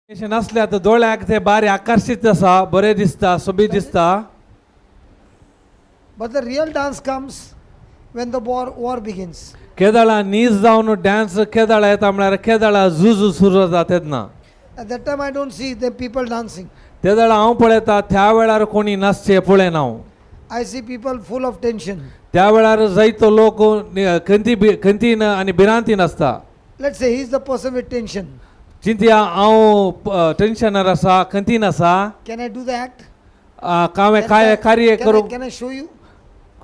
नसल्यात दोळ्याक ते बारी आकर्षित आसा, बरे दिसता, सोबीत दिसता. But the real dance comes when the war begins. केदाळा नीज जावन डान्स केदाळा येता म्हळ्यार केदाळा झूज सुरू जाता तेन्ना. At that time I don't see the people dancing. तेदाळा हांव पळयता त्या वेळार कोणी नाचचे पळयना हांव. I see people full of tension. त्या वेळार जायतो लोक खंतीन आनी भिरांतीन आसता. Let's say he is the person with tension. चिंतया हांव टेन्शनार आसा, खंतीन आसा. Can I do the act? कामे काय कार्य करू. Can I show you?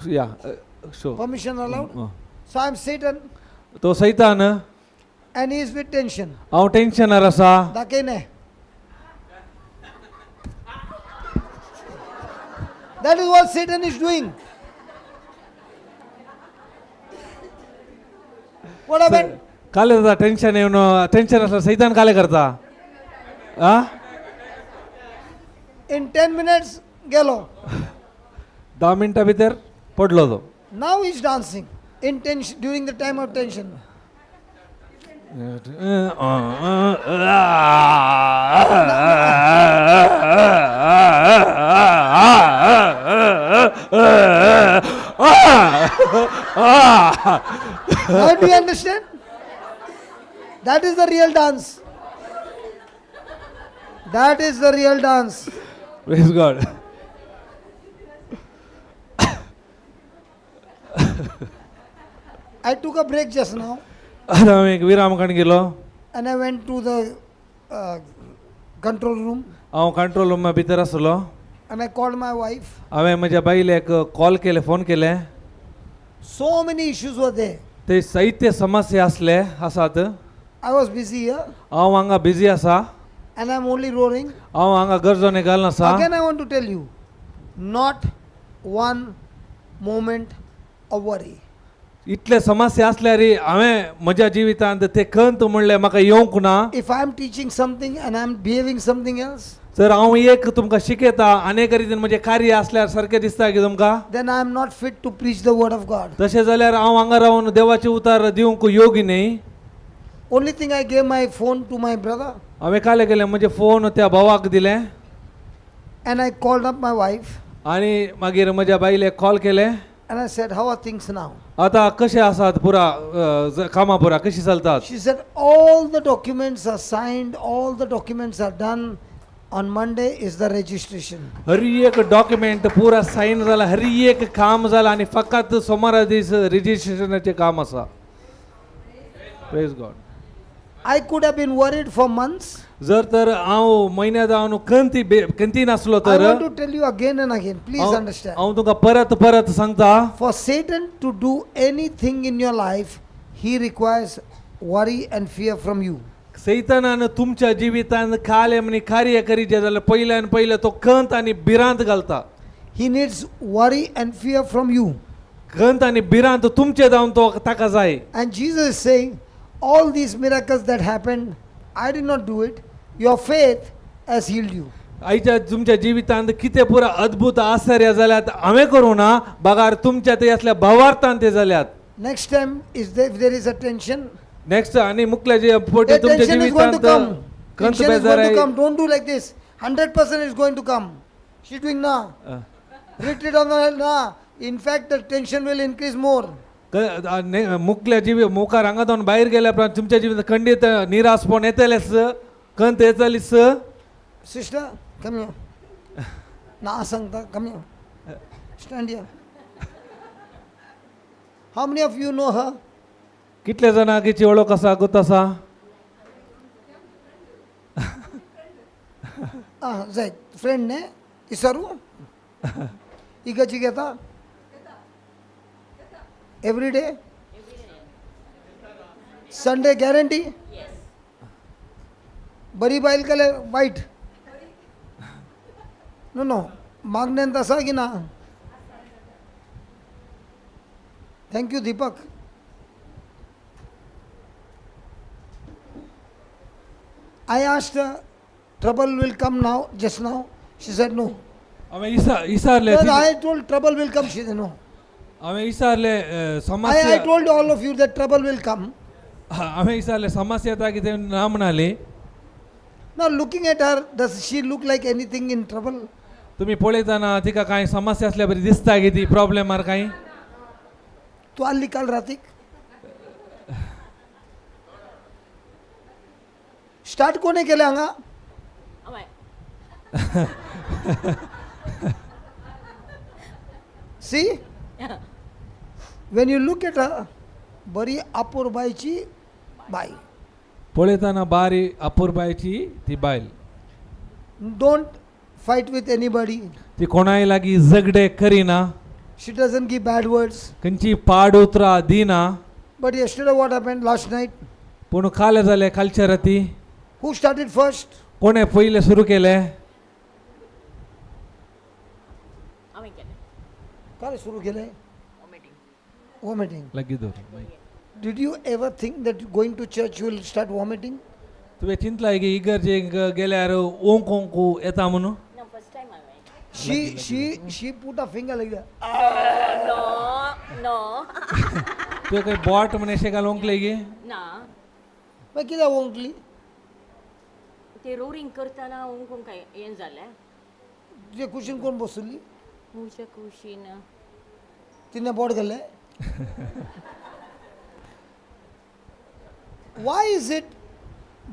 या show. Permission allowed? So I am Satan तो सैतान and he is with tension. हांव टेन्शनार आसा. दाखयने. That is what Satan is doing. What happened? काले जाता टेन्शन येवन टेन्शन आसल्यार सैतान काले करता. In 10 minutes, गेलो. 10 मिनटां भितर पडलो तो. Now he is dancing in tension during the time of tension. Now do you understand? That is the real dance. That is the real dance. Praise God. I took a break just now हांव एक विराम काण गेलो. and I went to the control room हांव control Ruma भितर आसलो. and I called my wife. हांवें म्हज्या बायलेक कॉल केले, फोन केले. So many issues were there. ते साहित्य समस्या आसले आसात. I was busy here हांव हांगा बिजी आसा. and I'm only roaring. हांव हांगा गरजोने घालना आसा. Again I want to tell you, not one moment of worry. इतले समस्या असल्यार हांवें म्हज्या जिवितांत ते खंत म्हणलें म्हाका येवंक ना. If I'm teaching something and I'm behaving something else, जर हांव एक तुमकां शिकयता अनेक रितीन म्हजें कार्य आसल्यार सारकें दिसता की तुमकां, then I'm not fit to preach the word of God. तशें जाल्यार हांव हांगा रावन देवाचे उतार दिवंक योग्य न्ही. Only thing I gave my phone to my brother हांवें काले केलें, म्हजें फोन त्या भावाक दिलें and I called up my wife आनी मागीर म्हज्या बायलेक कॉल केलें. and I said, how are things now? आतां कशें आसात पुरा कामां पुरा कशीं चलतात. She said, all the documents are signed, all the documents are done. On Monday is the registration. हर एक डॉक्युमेंट पुरा सायन जाला, हर एक काम जाला आनी फकत सोमारा दीस रजिस्ट्रेशनाचें काम आसा. Praise God. I could have been worried for months. जर तर हांव म्हयन्या जावन खंती नासलो I तर want to tell you again and again. Please understand. हांव तुका परत परत सांगता, For Satan to do anything in your life, he requires worry and fear from you. सैतानान तुमच्या जिवितांत काले म्हणी कार्य करीचे जाल्यार पयल्यान पयले तो खंत आनी भिरांत घालता. He needs worry and fear from you. खंत आनी भिरांत तुमचे जावन तो ताका जाय. And Jesus is saying, all these miracles that happened, I did not do it. Your faith has healed you. आयच्या तुमच्या जिवितांत कितें पुरा अद्भुत आश्चर्य जाल्यात हांवें करूं ना, बागार तुमच्या ते असल्या भावार्थान ते जाल्यात. Next time, if there is a tension, next आनी मुखल्या जे पोटी that तुमच्या tension is going to जिवितांत come. खंत Tension is बेजार going to आहे. come. Don't do like this. 100% is going to come. She's doing now. Retreat on the now. In fact, the tension will increase more. मुखल्या जिवी मुखार हांगातून भायर गेल्या उपरांत तुमच्या जिवितांत खंडीत निराशपण येतलेच, खंत येतलीच. Sister, come here. Na Sangta, come here. Stand here. How many of you know her? कितले जाणांक हिची वळख आसा, गुत आसा? Right. Friend ne? Isaru? Igachi geta? Every day? Sunday guarantee? Yes. Bari bail kale white? No. Magnen tasa ki na? Thank you, Deepak. I asked her, trouble will come now, just now. She said no. I told trouble will come. She said no. I told all of you that trouble will come. आम्ही विचारले समस्या येता की ते ना म्हणाले. Now looking at her, does she look like anything in trouble? तुम्ही पळयतना तिका कांय समस्या असल्या बरी दिसता की ती प्रॉब्लेम आर कांय तू आली काल रातीक स्टार्ट कोणे केले हांगा सी when you look at her बरी अपूर्बाईची बाई पळयतना बारी अपूर्बायची ती बायल don't fight with anybody. ती कोणाय लागीं झगडे करिना She doesn't give bad words. खंयची पाड उतरां दिना But yesterday what happened last night? पूण काल जालें कालच्या राती Who started first? कोणे पयले सुरू केले काल सुरू केले vomiting. लागीं दवर Did you ever think that going to church you will start vomiting? तुवें चिंतलाय की इगर्जेक गेल्यार ओंक ओंकू येता म्हणून She put a finger like that. No. तुवें खंय बोट म्हण अशें घाल ओंकले गे ना मागीर कित्याक ओंकली ते रोरिंग करतना उंकून काय यें जालें तुजे कुशीन कोण बसली म्हज्या कुशीन तिने बोट घाले Why is it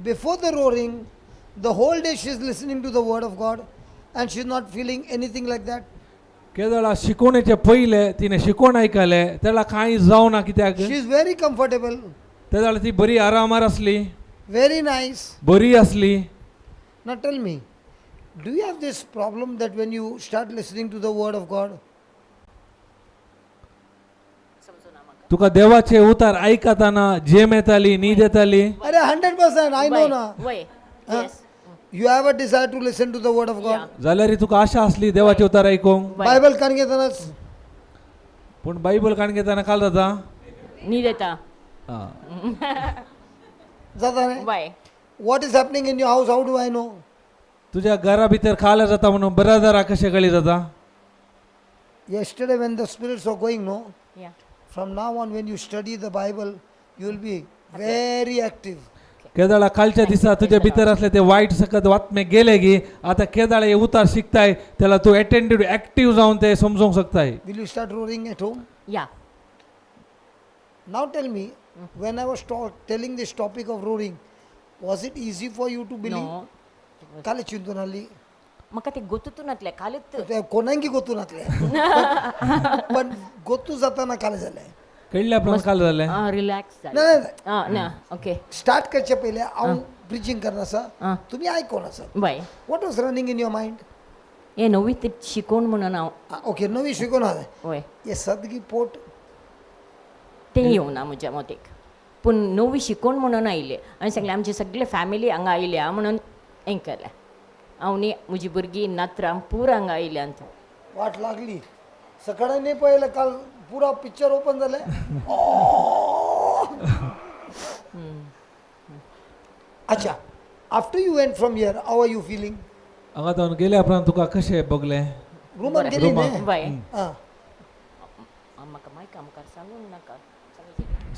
before the roaring the whole day she is listening to the word of God and she is not feeling anything like that? केदळा शिकोवणेचे पयले तिने शिकोवन आयकले तेला कांय जावना कित्याक She is very comfortable, तेदळा ती बरी आरामार असली very nice. बरी असली Now tell me, do you have this problem that when you start listening to the word of God, तुका देवाचे उतार आयकताना जेम येताली न्हीद येताली अरे 100%, I know ना. वय Huh? Yes You have a desire to listen to the word of God. जाल्यार तुका आशा असली देवाचे उतार आयकोंक Bible कान घेतानाच पूण बायबल काण घेताना काल जाता न्हीद येता जाता रे. वय What is happening in your house? How do I know? तुझ्या घरा भितर खाला जाता म्हणून बरादारा कशे कळी जाता Yesterday when the spirits were going, no? या From now on when you study the Bible, you will be very active. केदाळा कालच्या दिसा तुझ्या भितर असले ते वाईट सकत वातमे गेले गी आता केदाळा हे उतार शिकताय त्याला तू अटेंटिव्ह ऍक्टिव्ह जाऊन ते समजूंक शकताय Will you start roaring at home? या Now tell me, when I was telling this topic of roaring, was it easy for you to believe? No काले चिंतून आली म्हाका ते गोतूतूनातले कालच कोणांगी गोतून आतले पण गोतू जाताना काले झाले कळल्या प्रमाण काल झाले रिलॅक्स नाही जालें ना ओके स्टार्ट करचे पहिले हांव प्रिचिंग करना आसा तुम्ही आयकोन आसा वय what was running in your mind हे नवी ते शिकोवन म्हणून हांव ओके नवी शिकून आहा वय हे सदगी पोट ते येवना म्हज्या मतीक पूण नवी शिकोवन म्हणून आयले आनी सांगलें आमची सगळे फॅमिली हांगा आयल्या म्हणून हें केलें हांव न्ही म्हजी भुरगीं नात्रां पुरो हांगा आयल्यांत वाट लागली सकाळी नाही पळयलें काल पुरा पिक्चर ओपन जाले अच्छा after you went from here how are you feeling हांगा जावन गेल्या उपरांत तुका कशें बगले रूमान गेली न्ही वय आं म्हाका मायक आमकां सांगूंक नाका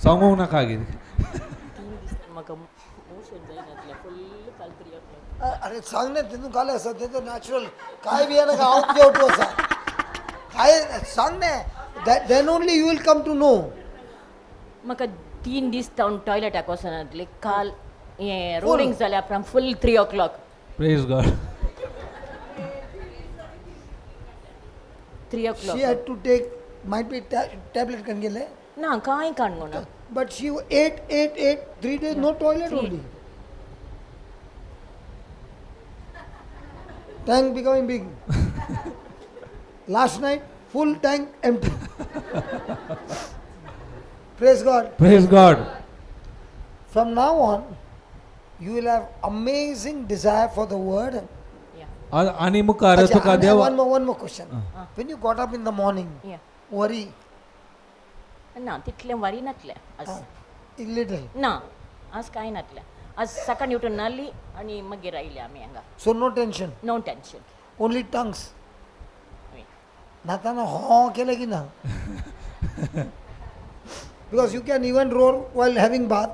सांगूंक नाका कितें म्हाका मोशन जायनातलें फुल्ल काल 3 o'clock अरे सांग ना तिथून काले आसा ते तर नॅचरल काय बी नका हांव जेवटू आसा काय सांग ना then only you will come to know म्हाका 3 दीस जावन टॉयलेटाक वचनातले काल हें रोलिंग जाल्या उपरांत full 3 o'clock praise God 3 she o'clock had to take might be tablet कन गेले ना कांय काणगो ना but she ate 3 days no toilet only tank becoming big. Last night, full tank empty. Praise God. Praise God From now on, you will have amazing desire for the word. आणि मुखार Acha, तुका and देवा one more question. When you got up in the morning, या worry ना तितलें वारी नातलें आज a little. ना आज कांय नातलें आज सकाळीं उठून नाली आनी मागीर आयले आमी हांगा So no tension. No tension Only tongues. नाताना हो केलं की ना because you can even roar while having bath.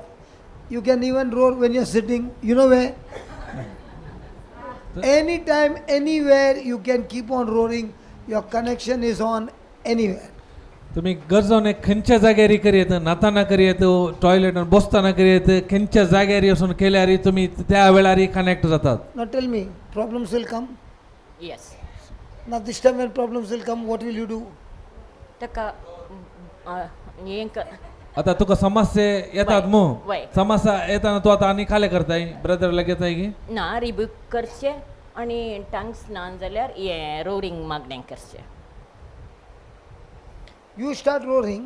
You can even roar when you're sitting. You know where? Anytime, anywhere, you can keep on roaring. Your connection is on anywhere. तुम्ही गरजाने खंयच्या जाग्यार करीत नाताना करीत टॉयलेटान बसताना करीत खंयच्या जाग्यार वचून केल्यार तुम्ही त्या वेळार कनेक्ट जातात. Now tell me, problems will come. Yes Now this time when problems will come, what will you do? ताका हें आता तुका समस्या येतात वय, मग वय. समस्या येताना तू आता आनी खाले करताय ब्रदरला घेताय की ना रिबूक करचे आणि टंग्स ना जाल्यार हे रोरिंग मागण्यांक करचे. You start roaring.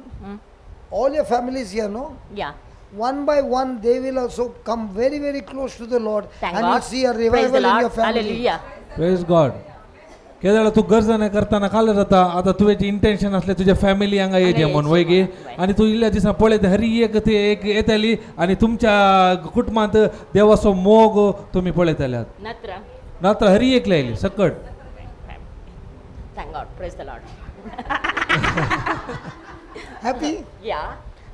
All your families here, no? या One by one, they will also come very, very close to the Lord, thank and God you'll see a praise the revival in your Lord family. Hallelujah. प्रेज गॉड केदाळ तू गरजाने करताना खाल्लं जाता आता तुझे इंटेन्शन असले तुझ्या फॅमिली हांगा येजे म्हणून वय गे आणि तू इल्ल्या दिसा पळयत हरी एक ते एक येताली आणि तुमच्या कुटुंबात देवाचो मोग तुम्ही पळयताल्यात नत्र नात्र हरी एक लायली सकट. Thank God praise the Lord. Happy? Yeah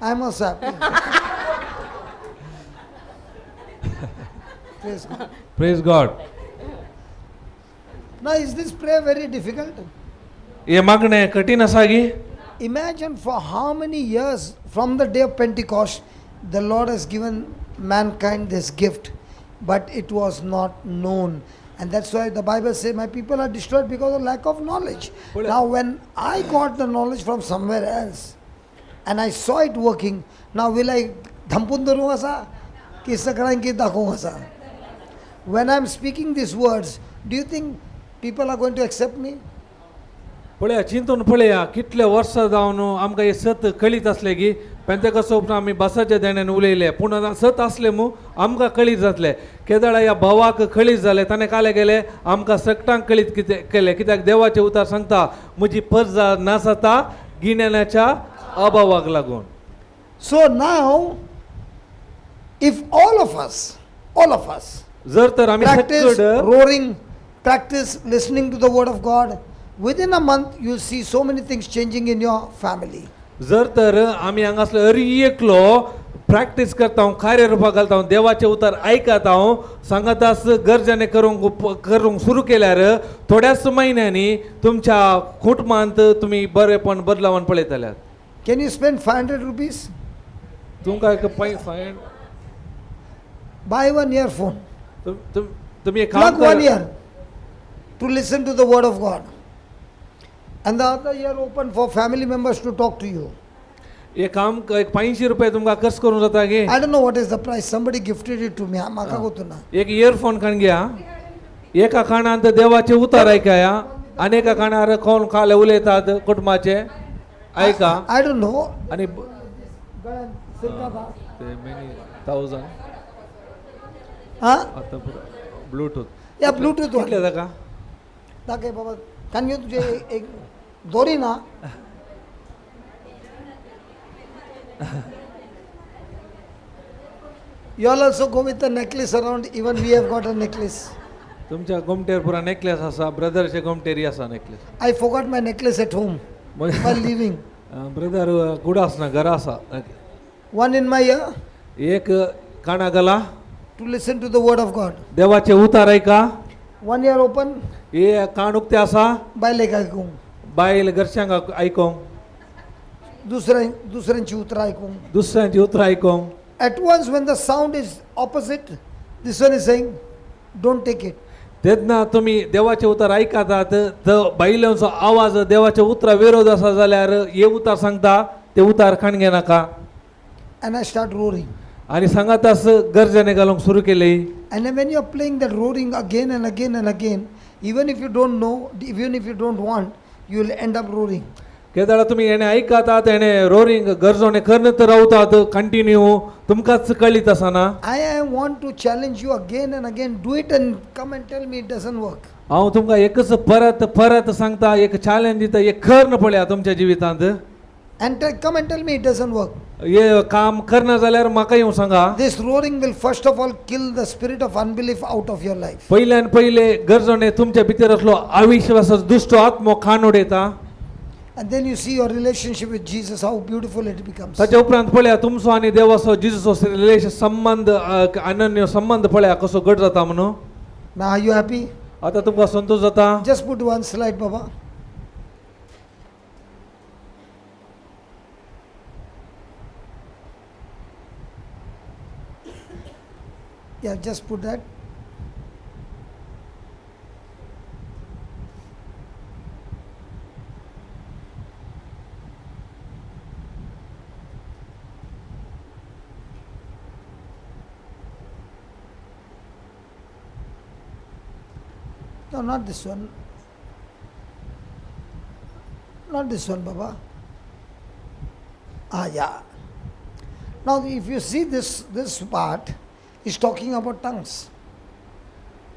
I'm also happy. Praise God. Praise God. Now, is this prayer very difficult? हे मागणे कठीण असा की Imagine for how many years from the day of Pentecost, the Lord has given mankind this gift, but it was not known. And that's why the Bible says, my people are destroyed because of lack of knowledge. Now, when I got the knowledge from somewhere else, and I saw it working, now will I dhampun daru asa? Ki sakranki dakhu asa? When I'm speaking these words, do you think people are going to accept me? पळया चिंतून पळया कितले वर्ष जावन आमकां हे सत कळीत असले की पेंतेकोस्त उपरांत आमी बसाच्या देण्यान उलयले पूण सत असले मू आमकां कळीत जातले. केदाळ ह्या भावाक कळीत जाले ताणें काले गेले आमकां सकटांक कळीत केले कित्याक देवाचे उतार सांगता म्हजी परजा नासता गिन्यानाच्या अभावाक लागून. So now, if all of us जर तर आमी practice Sakat roaring, practice listening to the word of God, within a month you'll see so many things changing in your family. जर तर आमी हांगासलो हरी एकलो प्रॅक्टीस करता कार्यरूपाक घालता देवाचे उतार आयकता सांगतास गरजेने करूंक सुरू केल्यार थोड्याच महिन्यांनी तुमच्या कुटुंबांत तुम्ही बरेपण बदलावन पळयतल्यात. Can you spend 500 rupees? तुमकां एक फायन Buy one earphone. तुम्ही एक Plug काम one कर ear to listen to the word of God. And the other ear open for family members to talk to you. एक काम एक 500 रुपये तुमकां खर्च करून जाता गे. I don't know what is the price. Somebody gifted it to me. म्हाका गोतुना. एक इयरफोन कान घ्या एका कानांत देवाचे उतार ऐकाया अनेका कानार कोण काले उलयतात कुटुंबाचे ऐका I don't know. आणि Huh? ते many thousand आता ब्लूटूथ Yeah, Bluetooth one. कितले जाका दाखय बाबा. Can you तुझे एक दोरी ना? You all also go with the necklace around. Even we have got a necklace. तुमच्या गोमटेर पुरा नेकलेस असा ब्रदरचे गोमटेरी असा necklace. I forgot my necklace at home while leaving. Brother कुडा असना घरा असा One in my ear एक काना गला to listen to the word of God. देवाचे उतार ऐका. One ear open. हे कान उक्ते असा बायले ऐकून. बायल घरच्यांक ऐकोंक दुसऱ्यांची उतरां ऐकून. दुसऱ्यांची उतरां ऐकोंक. At once when the sound is opposite, this one is saying, don't take it. तेन्ना तुम्ही देवाचे उतार ऐकतात तर बायलांचो आवाज देवाच्या उतरा विरोध असा जाल्यार हे उतार सांगता ते उतार खाण घे नाका. And I start roaring. आणि सांगातास गरजेने घालूंक सुरू केले. And then when you are playing that roaring again and again and again, even if you don't know, even if you don't want, you will end up roaring. केदाळ तुम्ही हेणे ऐकतात हेणे roaring गरजोने करत रावतात continue तुमकांच कळीत आसना. I want to challenge you again and again. Do it and come and tell me it doesn't work. हांव तुमकां एकच परत परत सांगता एक चॅलेंज दिता हे खर पळया तुमच्या जिवितांत. And come and tell me it doesn't work. हे काम करना जाल्यार म्हाका येवन सांगा. This roaring will first of all kill the spirit of unbelief out of your life. पहिल्यान पहिले गरजोने तुमच्या भितर असलो अविश्वासाचो दुष्ट आत्मो खाण उडयता. And then you see your relationship with Jesus, how beautiful it becomes. ताच्या उपरांत पळया तुमचो आनी देवाचो जिजूचो रिलेशन संबंध अनन्य संबंध पळया कसो घट जाता म्हणून. Now are you happy? आता तुमका संतोष जाता. Just put one slide, Baba. Yeah, just put that. No, not this one. Not this one, Baba. Ah, yeah. Now, if you see this part, is talking about tongues.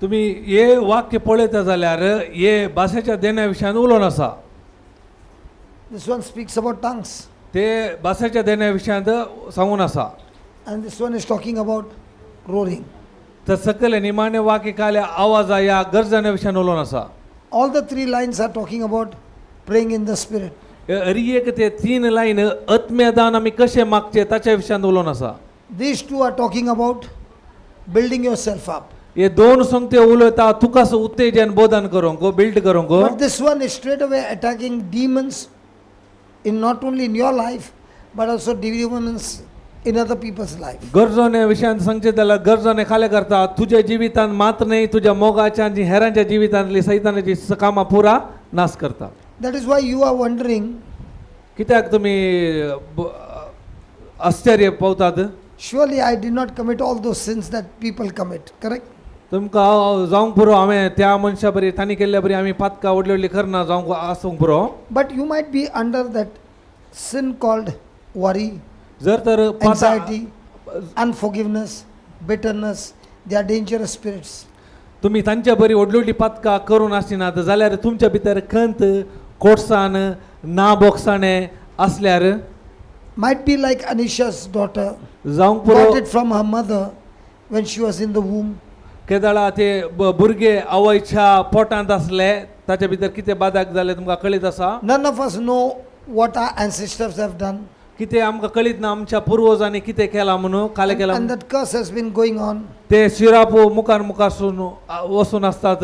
तुम्ही हे वाक्य पळयता जाल्यार हे भाशेच्या देण्या विशयान उलोवन आसा. This one speaks about tongues. ते भाशेच्या देण्या विशयांत सांगून आसा. And this one is talking about roaring. तर सकयल निमाणे वाक्य काले आवाजा या गरजण्या विशयान उलोवन आसा. All the three lines are talking about praying in the Spirit. हरी एक ते 3 लाईन आत्म्यदान आमी कशे मागचे ताच्या विशयान उलोवन आसा. These two are talking about building yourself up. हे दोन संगते उलयता तुका उत्तेजन बोधन करूंक बिल्ड करूंक. But this one is straight away attacking demons in not only in your life, but also demons in other people's life. गरजोने विशयान सांगचे जाल्यार गरजोने खाले करता तुझ्या जिवितान मात्र नाही तुझ्या मोगाच्या आणि हेरांच्या जिवितांतली सैतानाची कामां पुरा नाश करता. That is why you are wondering, कित्याक तुम्ही आश्चर्य पावतात. surely I did not commit all those sins that people commit, correct? तुमकां जावंक पुरो हांवें त्या मनशा बरी तांणी केल्ल्या बरी आमी पातकां व्हडली व्हडली करना जावंक आसूंक पुरो. But you might be under that sin called worry, जर तर anxiety, unforgiveness, bitterness. They are dangerous spirits. तुम्ही तांच्या बरी व्हडली व्हडली पातकां करून आसनात जाल्यार तुमच्या भितर खंत कोटसाण ना बोगसाणें असल्यार Might be like Anisha's daughter, जावंक got पुरो it from her mother when she was in the womb. केदाळा ते भुरगे आवयच्या पोटांत आसले ताच्या भितर कितें बादाक जालें तुमकां कळीत आसा. None of us know what our ancestors have done. कितें आमकां कळीत ना आमच्या पुर्वजांनी कितें केलां म्हणून काले केलां. And that curse has been going on. ते शिरापो मुखार मुखारसून वचून असतात.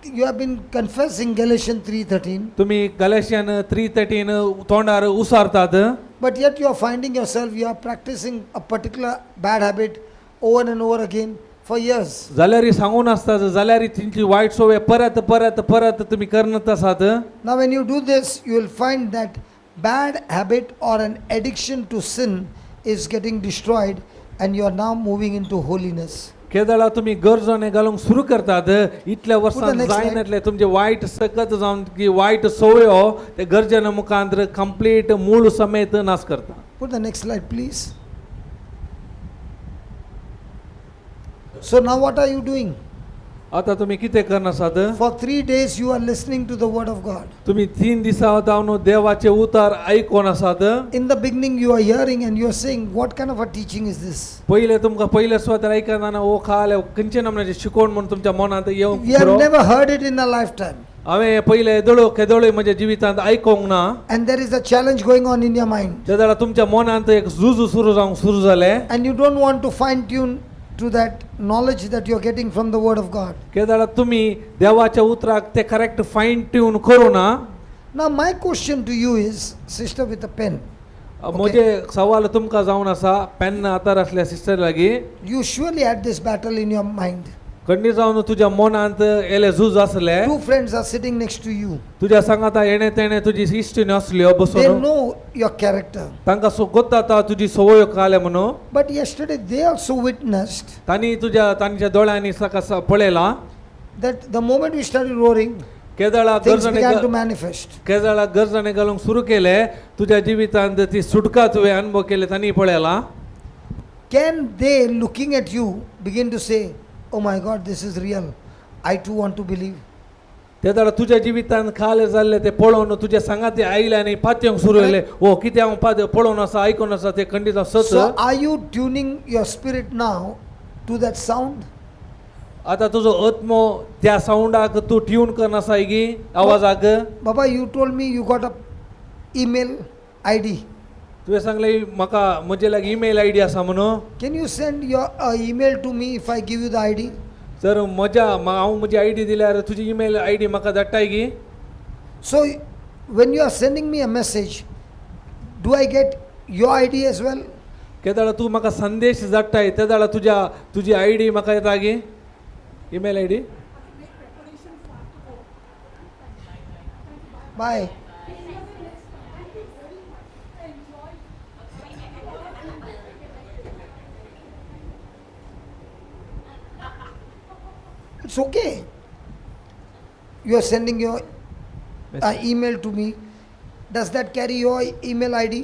You have been confessing Galatians 3:13, तुम्ही गलेशियन 3:13 तोंडार उसारतात. but yet you are finding yourself, you are practicing a particular bad habit over and over again for years. जाल्यार सांगून आसतात जाल्यार तिंची वायट सवय परत परत परत तुम्ही करत आसात. Now when you do this, you will find that bad habit or an addiction to sin is getting destroyed and you are now moving into holiness. केदाळा तुम्ही गरजोने घालूंक सुरू करतात इतल्या Put वर्सां the next slide. जायनातले तुमचे वायट सकत जावन की वायट सवय हो ते गरजेन मुखांतर कंप्लीट मूळ समेत नाश करता. Put the next slide, please. So now what are you doing? आता तुम्ही कितें करन आसात. For 3 days you are listening to the word of God. तुम्ही 3 दिसा जावन देवाचे उतार आयकोन आसात. In the beginning you are hearing and you are saying, what kind of a teaching is this? पहिले तुमकां पहिले स्वतर आयकना ओ खाले खंयचे नमनाचे शिकोवन म्हणून तुमच्या मनांत येवंक We have पुरो. never heard it in our lifetime. हांवें पहिले येदोळ्यो केदोळ्यो म्हज्या जिवितांत आयकोंक ना. And there is a challenge going on in your mind. त्या जाल्यार तुमच्या मनांत एक झूज सुरू जावंक सुरू जालें. And you don't want to fine tune to that knowledge that you are getting from the word of God. केदाळा तुम्ही देवाच्या उतराक ते करेक्ट फायन ट्यून करू ना. Now my question to you is, sister with a pen, म्हजे सवाल तुमकां जावन आसा पेन हातार आसल्या सिस्टर लागीं. you surely had this battle in your mind. खंडी जावन तुज्या मनांत येले झूज आसले. 2 friends are sitting next to you. तुज्या सांगाता येणे तेणे तुजी इश्टीनी असल्यो They बसून know your character. तांकां गोत्ता तुजी सवय काले म्हणून. But yesterday they also witnessed तांणी तांच्या दोळ्यांनी सकाळ पळयला that the moment we started roaring, केदाळा things गरजणे began to manifest. केदाळा गरजणे घालूंक सुरू केले. तुज्या जिवितांत ती सुटका तुवें अनुभव केले तांणी पळयला. Can they, looking at you, begin to say, oh my God, this is real. I too want to believe. तेदाळ तुज्या जिवितांत खाले जाल्ले ते पळोवन तुज्या सांगाती आयले आनी पातयेवंक सुरू केले. ओ कितें हांव पळोवन आसा आयकून आसा ते खंडीत सत. So are you tuning your spirit now to that sound? आता तुजो आत्मो त्या साऊंडाक तूं ट्यून करन आसा गी आवाजाक. Baba, you told me you got a email ID. तुवें सांगले म्हाका म्हजे लागीं ईमेल आयडी आसा म्हणून. Can you send your email to me if I give you the ID? जर हांव म्हजी आयडी दिल्यार तुजी ईमेल आयडी म्हाका धाडटाय गी. So when you are sending me a message, do I get your ID as well? केदाळ तू म्हाका संदेश धाडटाय तेदाळ तुजी आयडी म्हाका येता गी, email ID. Bye. It's okay. You are sending your email to me. Does that carry your email ID?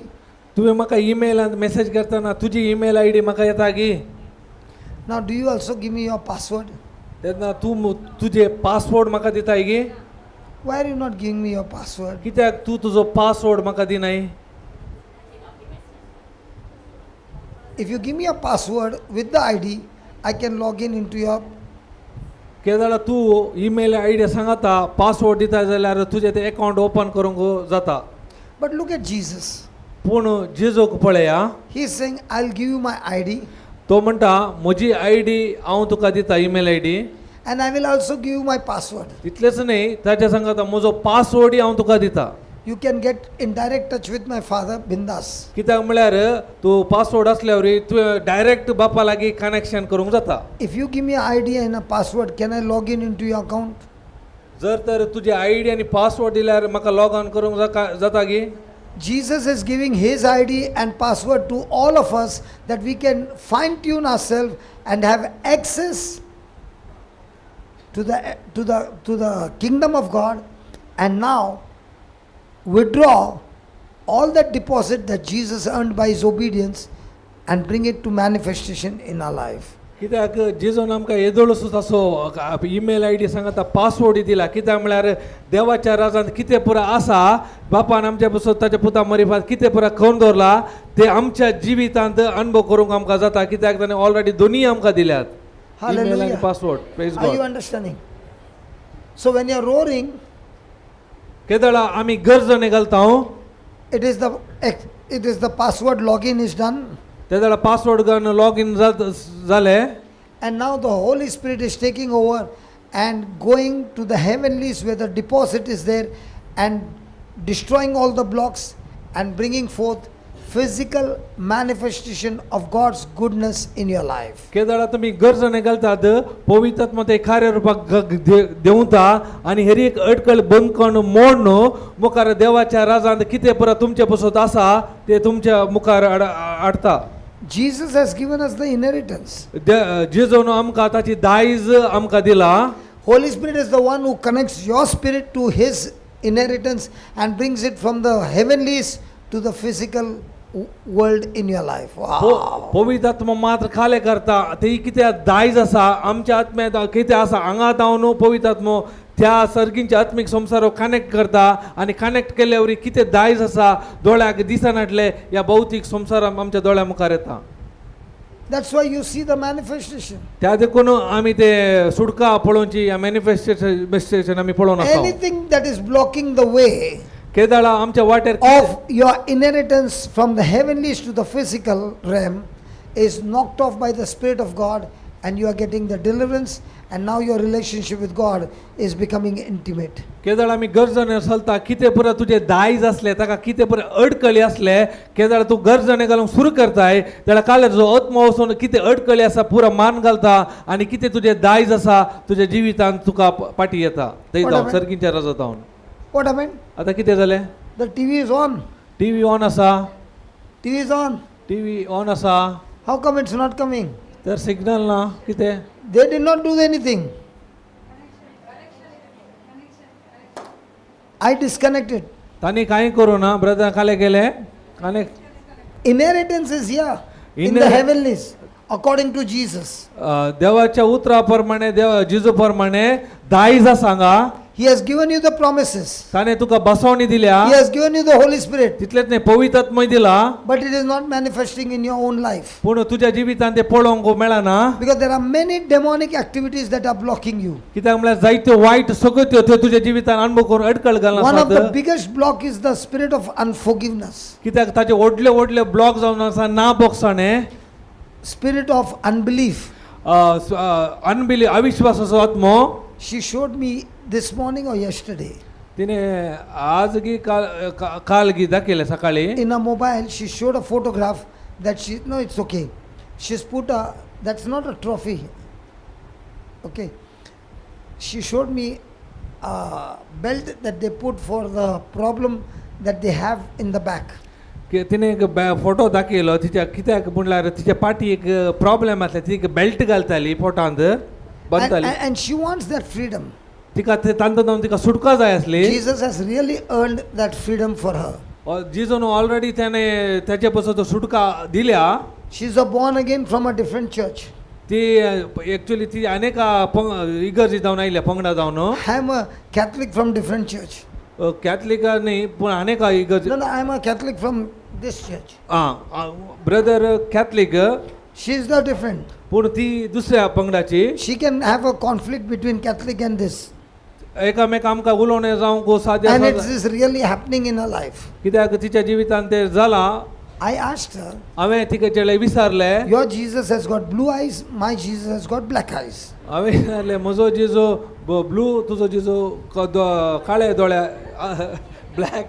तुवें म्हाका email message करतना तुजी ईमेल आयडी म्हाका येता गी. Now, do you also give me your password? तेन्ना तूं तुजे पासवर्ड म्हाका दिताय गी. Why are you not giving me your password? कित्याक तूं तुजो पासवर्ड म्हाका दिनाय. If you give me a password with the ID, I can log in into your. केदाळ तूं ईमेल आयडी सांगता पासवर्ड दिता जाल्यार तुजें तें अकावंट ओपन करूंक जाता. But look at Jesus. पूण जेजूक पळया, He is saying, I'll give you my ID तो म्हणटा म्हजी आयडी हांव तुका दिता email ID, and I will also give you my password. इतलेंच न्ही ताच्या सांगता म्हजो पासवर्डय हांव तुका दिता. You can get in direct touch with my father, Bindas. कित्याक म्हळ्यार तूं पासवर्ड आसल्यावर तुवें डायरेक्ट बापा लागीं कनेक्शन करूंक जाता. If you give me an ID and a password, can I log in into your account? जर तर तुजी आयडी आनी पासवर्ड दिल्यार म्हाका लॉग ऑन करूंक जाता गी. Jesus is giving his ID and password to all of us that we can fine tune ourselves and have access to the kingdom of God, and now withdraw all that deposit that Jesus earned by his obedience and bring it to manifestation in our life. कित्याक जेजून आमकां येदोळ सुद्दां असो email ID सांगता password दिला. कित्याक म्हळ्यार देवाच्या राजांत कितें पुरो आसा बापान आमच्या पासून ताच्या पुता मरिफात कितें पुरो करून दवरला ते आमच्या जिवितांत अनुभव करूंक आमकां जाता. कित्याक ताणें ऑलरेडी दोनी आमकां दिल्यात, ईमेल आनी password. Praise Are you God. understanding? So when you are roaring, केदळा आमी गरजने घालता, it is the password login is done, तेदळा पासवर्ड घालून लॉग इन जाले. and now the Holy Spirit is taking over and going to the heavenlies where the deposit is there and destroying all the blocks and bringing forth physical manifestation of God's goodness in your life. केदळा तुम्ही गरजने घालतात पवित्र आत्मा ते कार्य रूपाक देवता आणि हेरी एक अडकळ बंद करून मोडणं मुखार देवाच्या राजांत कितें पुरा तुमचे पासून आसा ते तुमच्या मुखार हाडता. Jesus has given us the inheritance. जेजून आमकां ताची दायज आमकां दिला. Holy Spirit is the one who connects your spirit to his inheritance and brings it from the heavenlies to the physical world in your life. Wow. पवित्र आत्मा मात्र खाले करता ते कितें दायज आसा आमच्या आत्म्यात कितें आसा हांगा जावन पवित्र आत्मा त्या सर्गींच्या आत्मीक संवसाराक कनेक्ट करता आणि कनेक्ट केल्या वरी कितें दायज आसा दोळ्याक दिसनाटले ह्या भौतीक संवसारांत आमच्या दोळ्या मुखार येता. That's why you see the manifestation. त्या देखून आमी ते सुडका पळोवची या मॅनिफेस्टेशन आमी पळोवन आसा. Anything that is blocking the way केदाळा आमच्या वाटेर of your inheritance from the heavenlies to the physical realm is knocked off by the Spirit of God, and you are getting the deliverance, and now your relationship with God is becoming intimate. केदाळ आमी गरजने चलता कितें पुरो तुजे दायज आसले ताका कितें पुरो अडकळी आसले केदाळ तूं गरजने घालूंक सुरू करताय जाल्यार काले जो आत्मा वचून कितें अडकळी आसा पुरो मान घालता आनी कितें तुजे दायज आसा तुज्या जिवितांत तुका पाटी येता थंय जावन सर्गींच्या राजांत जावन. What happened? आतां कितें जालें? The TV is on. TV on आसा. TV is on. TV on आसा How come it's not coming? तर सिग्नल ना कितें? They did not do anything. I disconnected. तांणी कांय करूं ना. ब्रदर काले गेले connect. Inheritance is here in the heavenlies according to Jesus. देवाच्या उतरा प्रमाणे देव जिजू प्रमाणे दायज आसा हांगा. He has given you the promises. ताणे तुका बसवणी दिल्या. He has given you the Holy Spirit. तितलेच नाही पवित्र आत्मा दिला. But it is not manifesting in your own life. पूण तुज्या जिवितांत ते पळोवंक मेळना. Because there are many demonic activities that are blocking you. कित्याक म्हळ्यार जायत्यो वायट सगळ्यो त्यो तुज्या जिवितांत अनुभव करून अडकळ घालना. One of the biggest block is the spirit of unforgiveness. कित्याक ताचे व्हडले व्हडले ब्लॉक जावन आसा ना बोगसाणे. Spirit of unbelief. अविश्वासाचो आत्मो She showed me this morning or yesterday. तिने आज गी काल गी दाखयलें सकाळी. In a mobile, she showed a photograph that she, no, it's okay. She's put a, that's not a trophy. Okay. She showed me a belt that they put for the problem that they have in the back. की तिने एक photo दाखयलो तिच्या कित्याक म्हणल्यार तिच्या पाटी एक problem आसले ती एक बेल्ट घालताली पोटांत बांदताली And she wants that freedom. तिका ते तांतून तिका सुटका जाय आसली. Jesus has really earned that freedom for her. जिजून ऑलरेडी त्याने त्याचे पासून तो सुटका दिल्या. She's a born again from a different church. ती एक्चुअली ती अनेक इगर्जी जावन आयल्या पंगडा जावन. I am a Catholic from different church. Catholic न्ही पूण अनेक इगर्जी. No, I am a Catholic from this church. Brother Catholic. She is the different. पूण ती दुसऱ्या पंगडाची. She can have a conflict between Catholic and this. एकामेक आमकां उलोवणे जावंक गो sadya. And it is really happening in her life. कित्याक तिच्या जिवितांत ते जाला. I asked her, हांवें तिचे विचारलें. your Jesus has got blue eyes, my Jesus has got black eyes. हांवें विचारलें म्हजो जिजो ब्लू तुजो जिजो काळे दोळ्या black.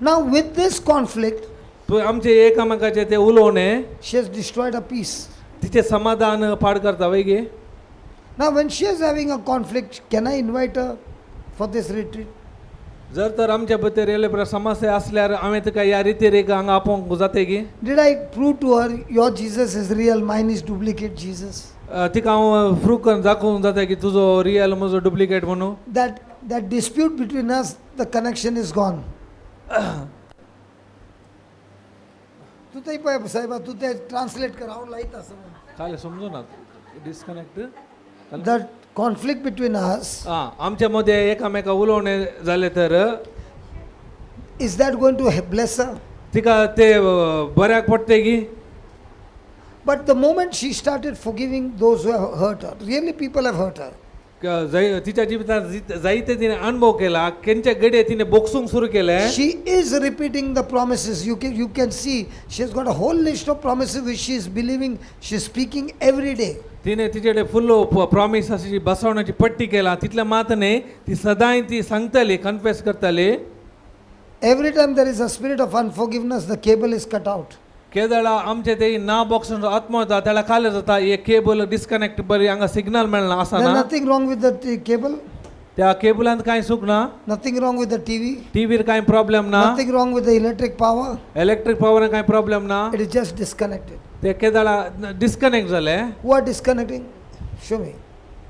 Now with this conflict, आमचे एकामेकाचे ते उलोवणे she has destroyed a peace. तिचे समाधान पाड करता वैगे. Now when she is having a conflict, can I invite her for this retreat? जर तर आमच्या भितर येले समस्या असल्यार हांवें तुका ह्या रितीर एक हांगा आपोवंक जाता की. Did I prove to her your Jesus is real, mine is duplicate Jesus? तिका हांव प्रूव करून दाखोवंक जाता की तुजो रियल म्हजो डुप्लिकेट म्हणून. That dispute between us, the connection is gone. तू ते पळय साहेबा तू ते ट्रान्सलेट कर हांव लायता असं. काले समजू ना disconnect. That conflict between us, आमच्या मध्ये एकामेका उलोवणे जाले तर is that going to bless her? तिका ते बऱ्याक पडटे की. But the moment she started forgiving those who have hurt her, really people have hurt her. तिच्या जिवितांत जायते तिने अनुभव केला. केंच्या गडे तिने बोक्सूंक सुरू केले. She is repeating the promises. You can see she has got a whole list of promises which she is believing, she is speaking every day. तिने तिचे फुल्ल प्रॉमिस अशी बसवण्याची पट्टी केला. तितल्या मातने ती सदांय ती सांगताली, कन्फेस करताली. Every time there is a spirit of unforgiveness, the cable is cut out. केदळा आमचे ते ना बॉक्स आत्मा जाता त्याला खाले जाता हे केबल डिस्कनेक्ट बरी हांगा सिग्नल मेळना आसा There's ना. nothing wrong with the cable, त्या केबलांत कांय चूक ना. nothing wrong with the TV, टीव्हीर कांय प्रॉब्लेम ना. nothing wrong with the electric power. Electric power कांय प्रॉब्लेम ना. It is just disconnected. ते केदळा डिस्कनेक्ट झाले. Who are disconnecting? Show me.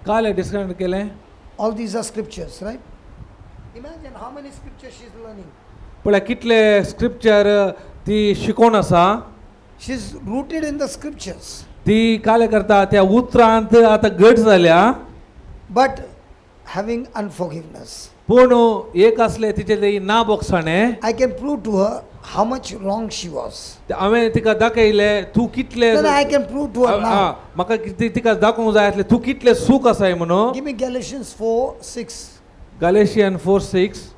काले डिस्कनेक्ट केले. All these are scriptures, right? Imagine how many scriptures she is learning. पळय कितले scripture ती शिकोवन आसा. She is rooted in the scriptures. ती काले करता त्या उतरांत आता घट जाल्या. But having unforgiveness. पूण एक असले तिचे ते ना बोक्साणे. I can prove to her how much wrong she was. हांवें तिका दाखयले तूं कितले. Then I can prove to her now. म्हाका तिका दाखोवंक जाय आसले तूं कितले सूख आसाय म्हणून. Give me Galatians 4:6. Galatians 4:6.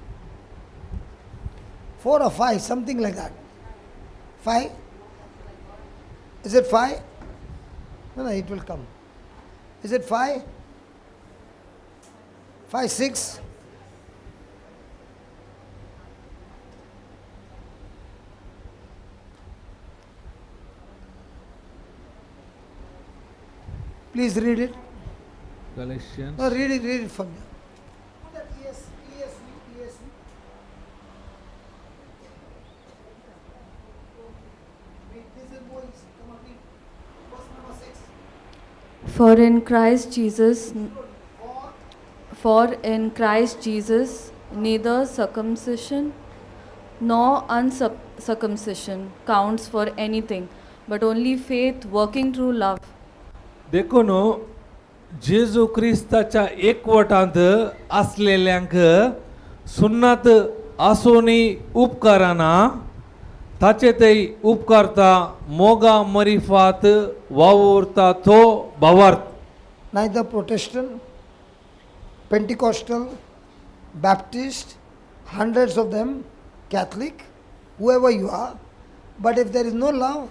4 or 5, something like that. 5? Is it 5? No, it will come. Is it 5? 5, 6? Please read it. Galatians. No, read it for me. Put that ESV. Read, this is more easy. Come on, read. Verse number 6. For in Christ Jesus, neither circumcision nor uncircumcision counts for anything, but only faith working through love. देखून जेजू क्रिस्ताच्या एकवटांत असलेल्यांक सुन्नत आसोनी उपकाराना ताचे ते उपकारता मोगा मरिफात वावुरता तो भावार्थ. Neither Protestant, Pentecostal, Baptist, hundreds of them, Catholic, whoever you are, but if there is no love,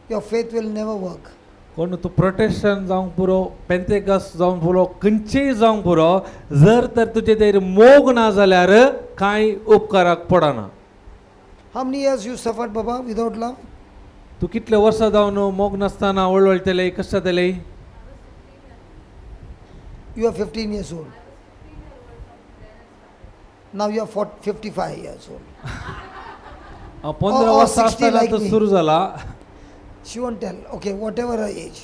your faith will never work. कोण तू प्रोटेस्टंट जावंक पुरो पेंतेकस जावंक पुरो खंयचेय जावंक पुरो जर तर तुजे तेर मोग ना जाल्यार कांय उपकाराक पडना. How many years you suffered, Baba, without love? तू कितले वर्सां जावन मोग नासतना वळवळटले कशें जातले. You are 15 years old. Now you are 55 years old. 15 or वर्सां 60 आसतना like तो me. सुरू जाला. She won't tell, okay, whatever her age.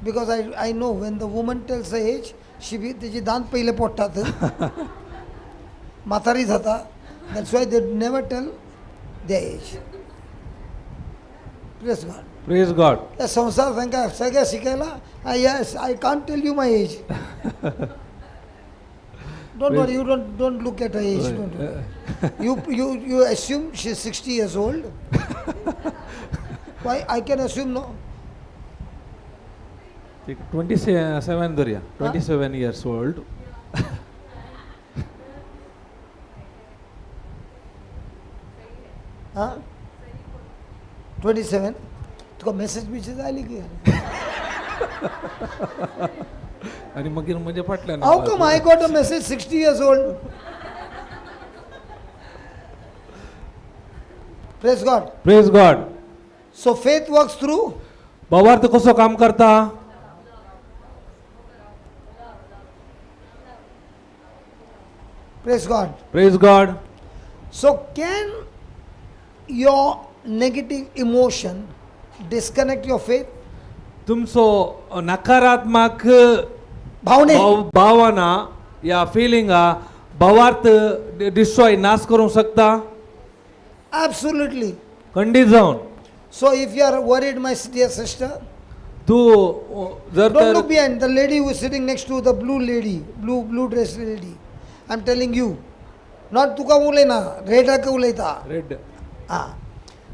Because I know when the woman tells her age, तिची दांत पहिले पोट्टात. म्हातारी जाता. That's why they never tell their age. Praise God. Praise God. या संसार तांकां सगळ्या शिकयला. Yes, I can't tell you my age. Don't worry, you don't look at her age. Don't worry. You assume she's 60 years old. Why? I can assume no. 27 धरूया. 27 years old. Huh? 27. तुका message आली की? आणि मागीर म्हणजे फाटल्यान. How come I got a message 60 years old? Praise God. Praise God. So faith works through. भावार्थ कसो काम करता. Praise God. Praise God. So can your negative emotion disconnect your faith? तुमचो नकारात्मक भावने. भावना या फिलिंगा भावार्थ डिस्ट्रॉय नाश करूंक शकता. Absolutely. खंडीत जावन. So if you are worried, my dear sister, तू जर don't तर look behind. The lady who is sitting next to the blue lady, blue dress lady. I'm telling you, not तुका उलयना, रेडाक उलयता. Red. Ah.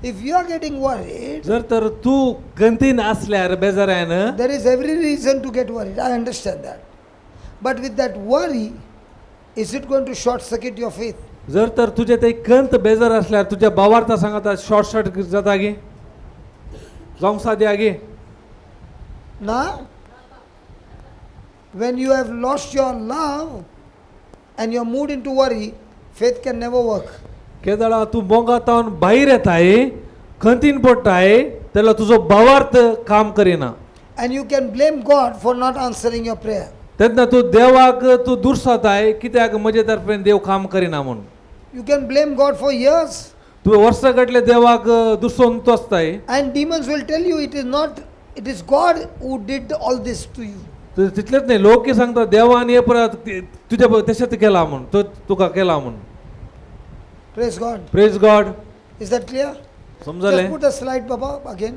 If you are getting worried, जर तर तू गंतीन असल्यार बेजारान there is every reason to get worried. I understand that. But with that worry, is it going to short circuit your faith? जर तर तुझे ते कंत बेजार असल्यार तुझ्या भावार्थ सांगता शॉर्ट सर्किट जाता गे जावंक साद्या गे. Nah. When you have lost your love and you're moved into worry, faith can never work. केदळा तू मोगातावन भायर येताय खंतीन पडटाय तेन्ना तुजो भावार्थ काम करिना. And you can blame God for not answering your prayer. तेन्ना तू देवाक तू दुर्साताय कित्याक म्हजे तर्फेन देव काम करिना म्हणून. You can blame God for years. तू वर्सां गटले देवाक दुसोन तो आसताय. And demons will tell you it is God who did all this to you. तितलेंच न्ही लोक कितें सांगता देवान हे परत तुज्या तशेंच केला म्हणून तो तुका केला म्हणून. Praise God. Praise God. Is that clear? समजले. Just put a slide, Baba, again.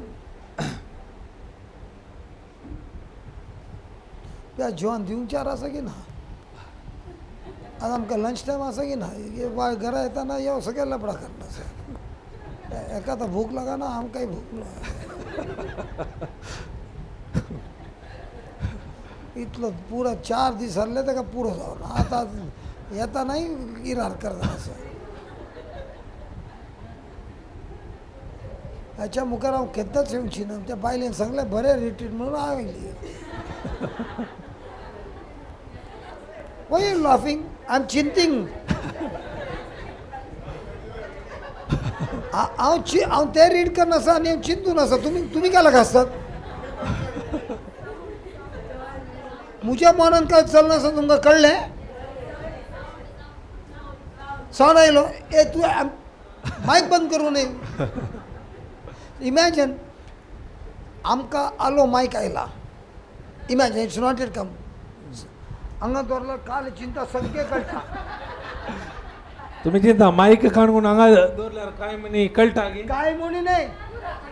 या जेवण दिवून चार आसा की ना आज आमकां लंच टायम आसा की ना घरा येताना यो सगळे लपडा करना एका तर भूक लागना आमकांय भूक लागा इतलो पुरो 4 दीस हरले तेका पुरो जावना आतां येता नाही इरार करता असं हाच्या मुखार हांव केन्नाच येवची ना त्या बायलेन सांगलें बरें रिट्रीट म्हणून हांव येयली. Why are you laughing? I'm chinting. हांव ते रीड करना आसा आनी हांव चिंतून आसा तुमी काय लागा आसतात म्हज्या मनान काय चलना आसा तुमकां कळ्ळें सावन आयलो ए तूं मायक बंद करूं न्ही. इमॅजिन आमकां आलो मायक आयला imagine it's not it come हांगा दवरलो काल चिंता सगळे कळटा. तुम्ही चिंता माईक काढून हांगा दवरल्यार काय म्हणी कळटा गे काय म्हणी नाही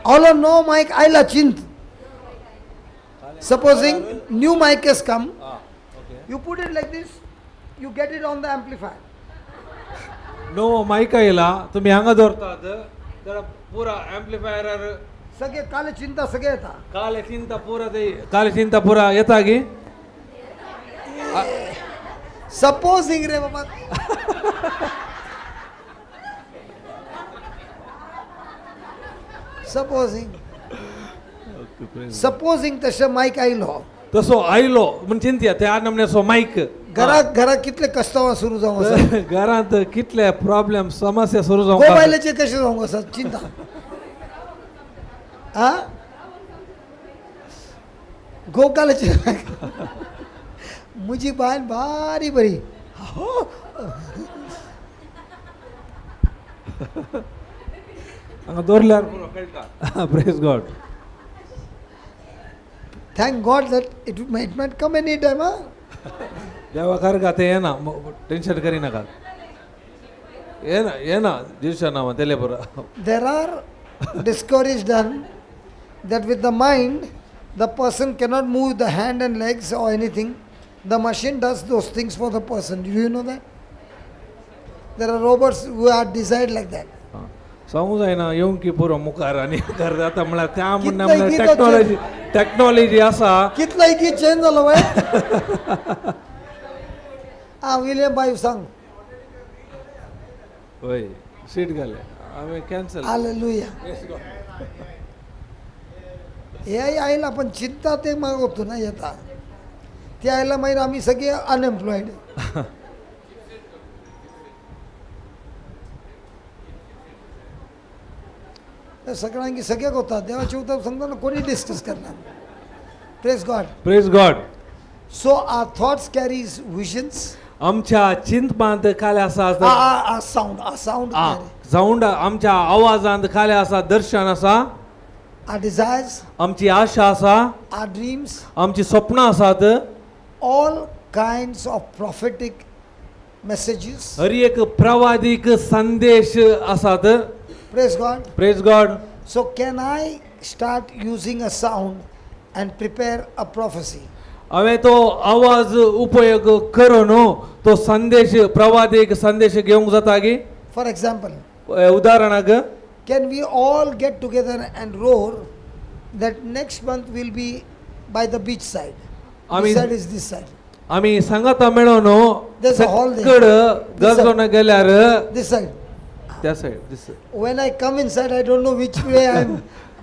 ऑल नो मायक आयला चिंत. सपोजिंग न्यू मायक has come, you put it like this, you get it on the amplifier. No mic आयला तुम्ही हांगा दवरतात तर पुरा एम्प्लिफायर सगळे काल चिंता सगळे येता. काल चिंता पुरा येता गे. सपोजिंग रे बाबा सपोजिंग सपोजिंग तशें मायक आयलो तसो आयलो म्हण चिंतया त्या नमण्याचो मायक घरात कितले कस्टमर सुरू जावंक आसा घरांत कितले प्रॉब्लेम समस्या सुरू जावंक मोबायलाचे कशें जावंक आसा चिंता आ गोकालाचे म्हजी बायल बारी बरी हांगा दवरल्यार पुरो कळटा praise God thank God that it might come any time आ देवा करगा ते येना टेन्शन करिनाका येना दिवसा नांवां तेले पुरो there are discouraged done that with the mind the person cannot move the hand and legs or anything. The machine does those things for the person. Do you know that? There are robots who are designed like that. सांगू जायना येवंक की पुरो मुखार आनी कर जाता म्हळ्यार त्या म्हणना कितलोय म्हळ्यार की टॅक्नॉलॉजी आसा कितलाय की चेंज जालो बाय आ विलियम बाय सांग होय सीट घाले हांवें कॅन्सल हालेलुया हे आयला पण चिंता ते मागवतो ना येता ते आयला मागीर आमी सगळे अनएम्प्लॉयड सगळ्यांकी सगळ्याक होता देवाचे उतर सांगताना कोणी डिस्कस करणार praise God praise God so our thoughts carries visions आमच्या चिंतपांत काले आसा साऊंड साऊंड आमच्या आवाजांत काले आसा दर्शन आसा आर डिझायर्स आमची आशा आसा आर ड्रीम्स आमची स्वप्नां आसात all kinds of prophetic messages हर एक प्रवादीक संदेश आसात praise God praise God So can I start using a sound and prepare a prophecy? हांवें तो आवाज उपयोग करून तो संदेश प्रवादीक संदेश घेवंक जाता की For example, उदाहरणाक can we all get together and roar that next month will be by the beach side? This side is this side. आमी सांगाता मेळोन There's a hall there. सकड गरजोन गेल्यार This side. त्या side this When I come inside, I don't know which way I am.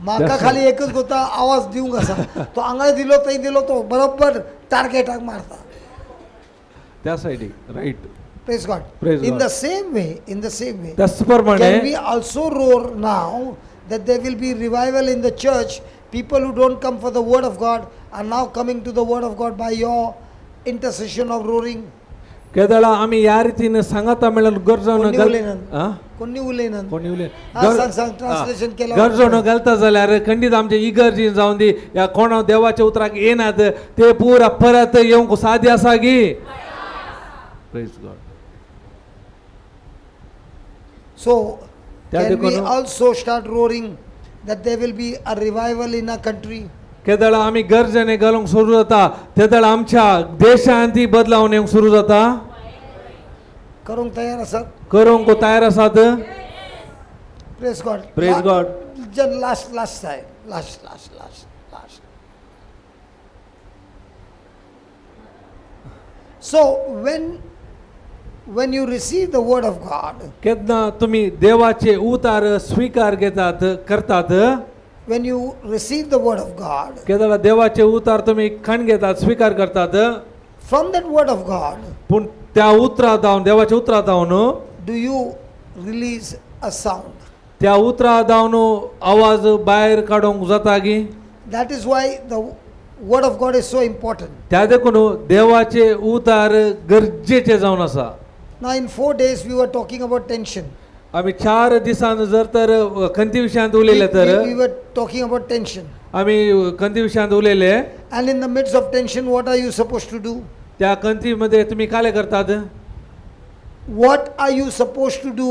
म्हाका खाली एकच गोता आवाज दिवंक आसा तो हांगा दिलो थंय दिलो तो बरोबर टार्गेटाक मारता त्या सायडीक right Praise God. Praise In God. the same way, त्याच प्रमाणे can we also roar now that there will be revival in the church? People who don't come for the word of God are now coming to the word of God by your intercession of roaring. केदळा आमी ह्या रितीन सांगाता मेळोन गरजोन कोणी उलयनात कोणी उलयनात कोणी उलय सांग ट्रान्सलेशन केलं गरजोन घालता जाल्यार खंडीत आमच्या इगर्जीन जावन दी या कोणा देवाच्या उतराक येनात ते पुरा परत येवंक साध्य आसा की प्रेज गॉड So त्या can we देखून- also start roaring that there will be a revival in our country? केदळ आमी गरजेने घालूंक सुरू जाता तेदळ आमच्या देशांत ती बदलावन येवंक सुरू जाता करूंक तयार आसात करूंक तयार आसात praise God Praise God. Last side last So when you receive the word of God, केदना तुम्ही देवाचे उतार स्वीकार घेतात करतात when you receive the word of God, केदळ देवाचे उतार तुम्ही खण घेतात स्वीकार करतात from that word of God, पूण त्या उतरात जावन देवाच्या उतरात जावन do you release a sound? त्या उतरात जावन आवाज भायर काडूंक जाता की That is why the word of God is so important. त्या देखून देवाचे उतार गरजेचे जावन आसा Now in 4 days we were talking about tension. आमी 4 दिसान जर तर खंती विशयांत उलयले तर We were talking about tension. आमी खंती विशयांत उलयले And in the midst of tension, what are you supposed to do? त्या खंती मध्ये तुम्ही काले करतात What are you supposed to do?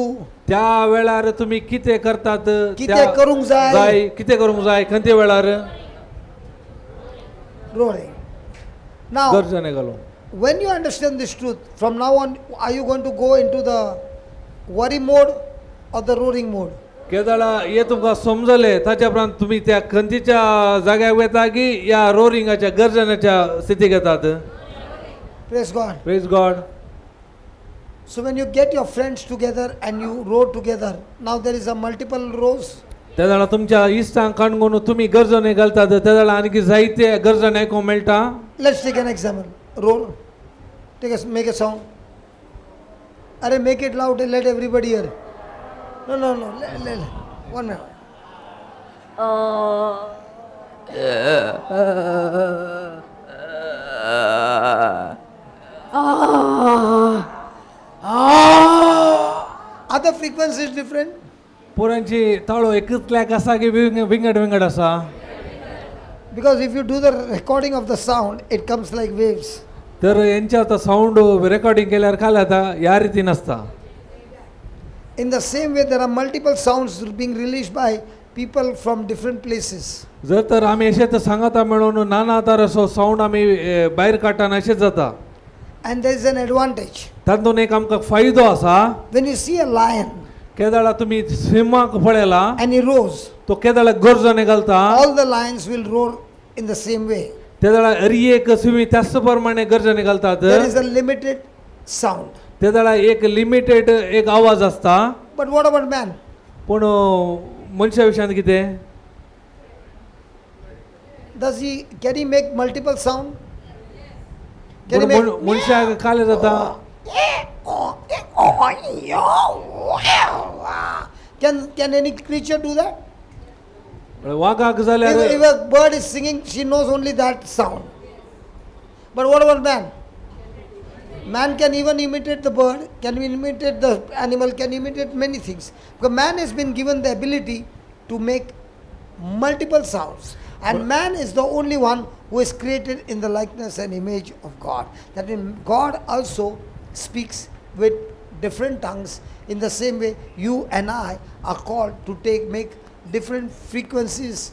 त्या वेळार तुम्ही कितें करतात कितें करूंक जाय? कितें करूंक जाय खंती वेळार Roaring. Now, गरजेने घालूंक when you understand this truth, from now on, are you going to go into the worry mode or the roaring mode? केदळा हे तुमकां समजले ताच्या उपरांत तुम्ही त्या खंतीच्या जाग्यार वता की या रोरिंगाच्या गर्जनाच्या स्थितीक येतात Praise God. Praise God So when you get your friends together and you roar together, now there is a multiple roars. तेदाळा तुमच्या इश्टांक काणगून तुम्ही गरजने घालतात तेदाळा आणखी जायते गरजन आयकूंक मेळटा. Let's take an example. Roll. Make a sound. Arey, make it loud and let everybody hear. No. Let. 1 minute. Other frequency is different. पोरांची ताळो एकतल्याक आसा की विंगड विंगड आसा. Because if you do the recording of the sound, it comes like waves. तर यांच्या आता साऊंड रेकॉर्डिंग केल्यार काय जाता ह्या रितीन आसता. In the same way, there are multiple sounds being released by people from different places. जर तर आमी अशेंच सांगाता मेळून नाना तराचो साऊंड आमी भायर काडटाना अशेंच जाता. And there is an advantage. तातूंत एक आमकां फायदो आसा. When you see a lion केदाळा तुम्ही सिंहाक पळयला and he roars, तो केदाळा गरजने घालता. all the lions will roar in the same way. तेदाळा हरी एक सिंह त्याच प्रमाणे गरजने घालतात. There is a limited sound. तेदाळा एक लिमिटेड एक आवाज असता. But what about man? पूण मनशा विशयान कितें Can he make multiple sound? Can he पूण make? मनशाक काय जाता Can any creature do that? वाघाक जाल्यार If a bird is singing, she knows only that sound. But what about man? Man can even imitate the bird, can imitate the animal, can imitate many things. Because man has been given the ability to make multiple sounds. And man is the only one who is created in the likeness and image of God. That means God also speaks with different tongues. In the same way, you and I are called to make different frequencies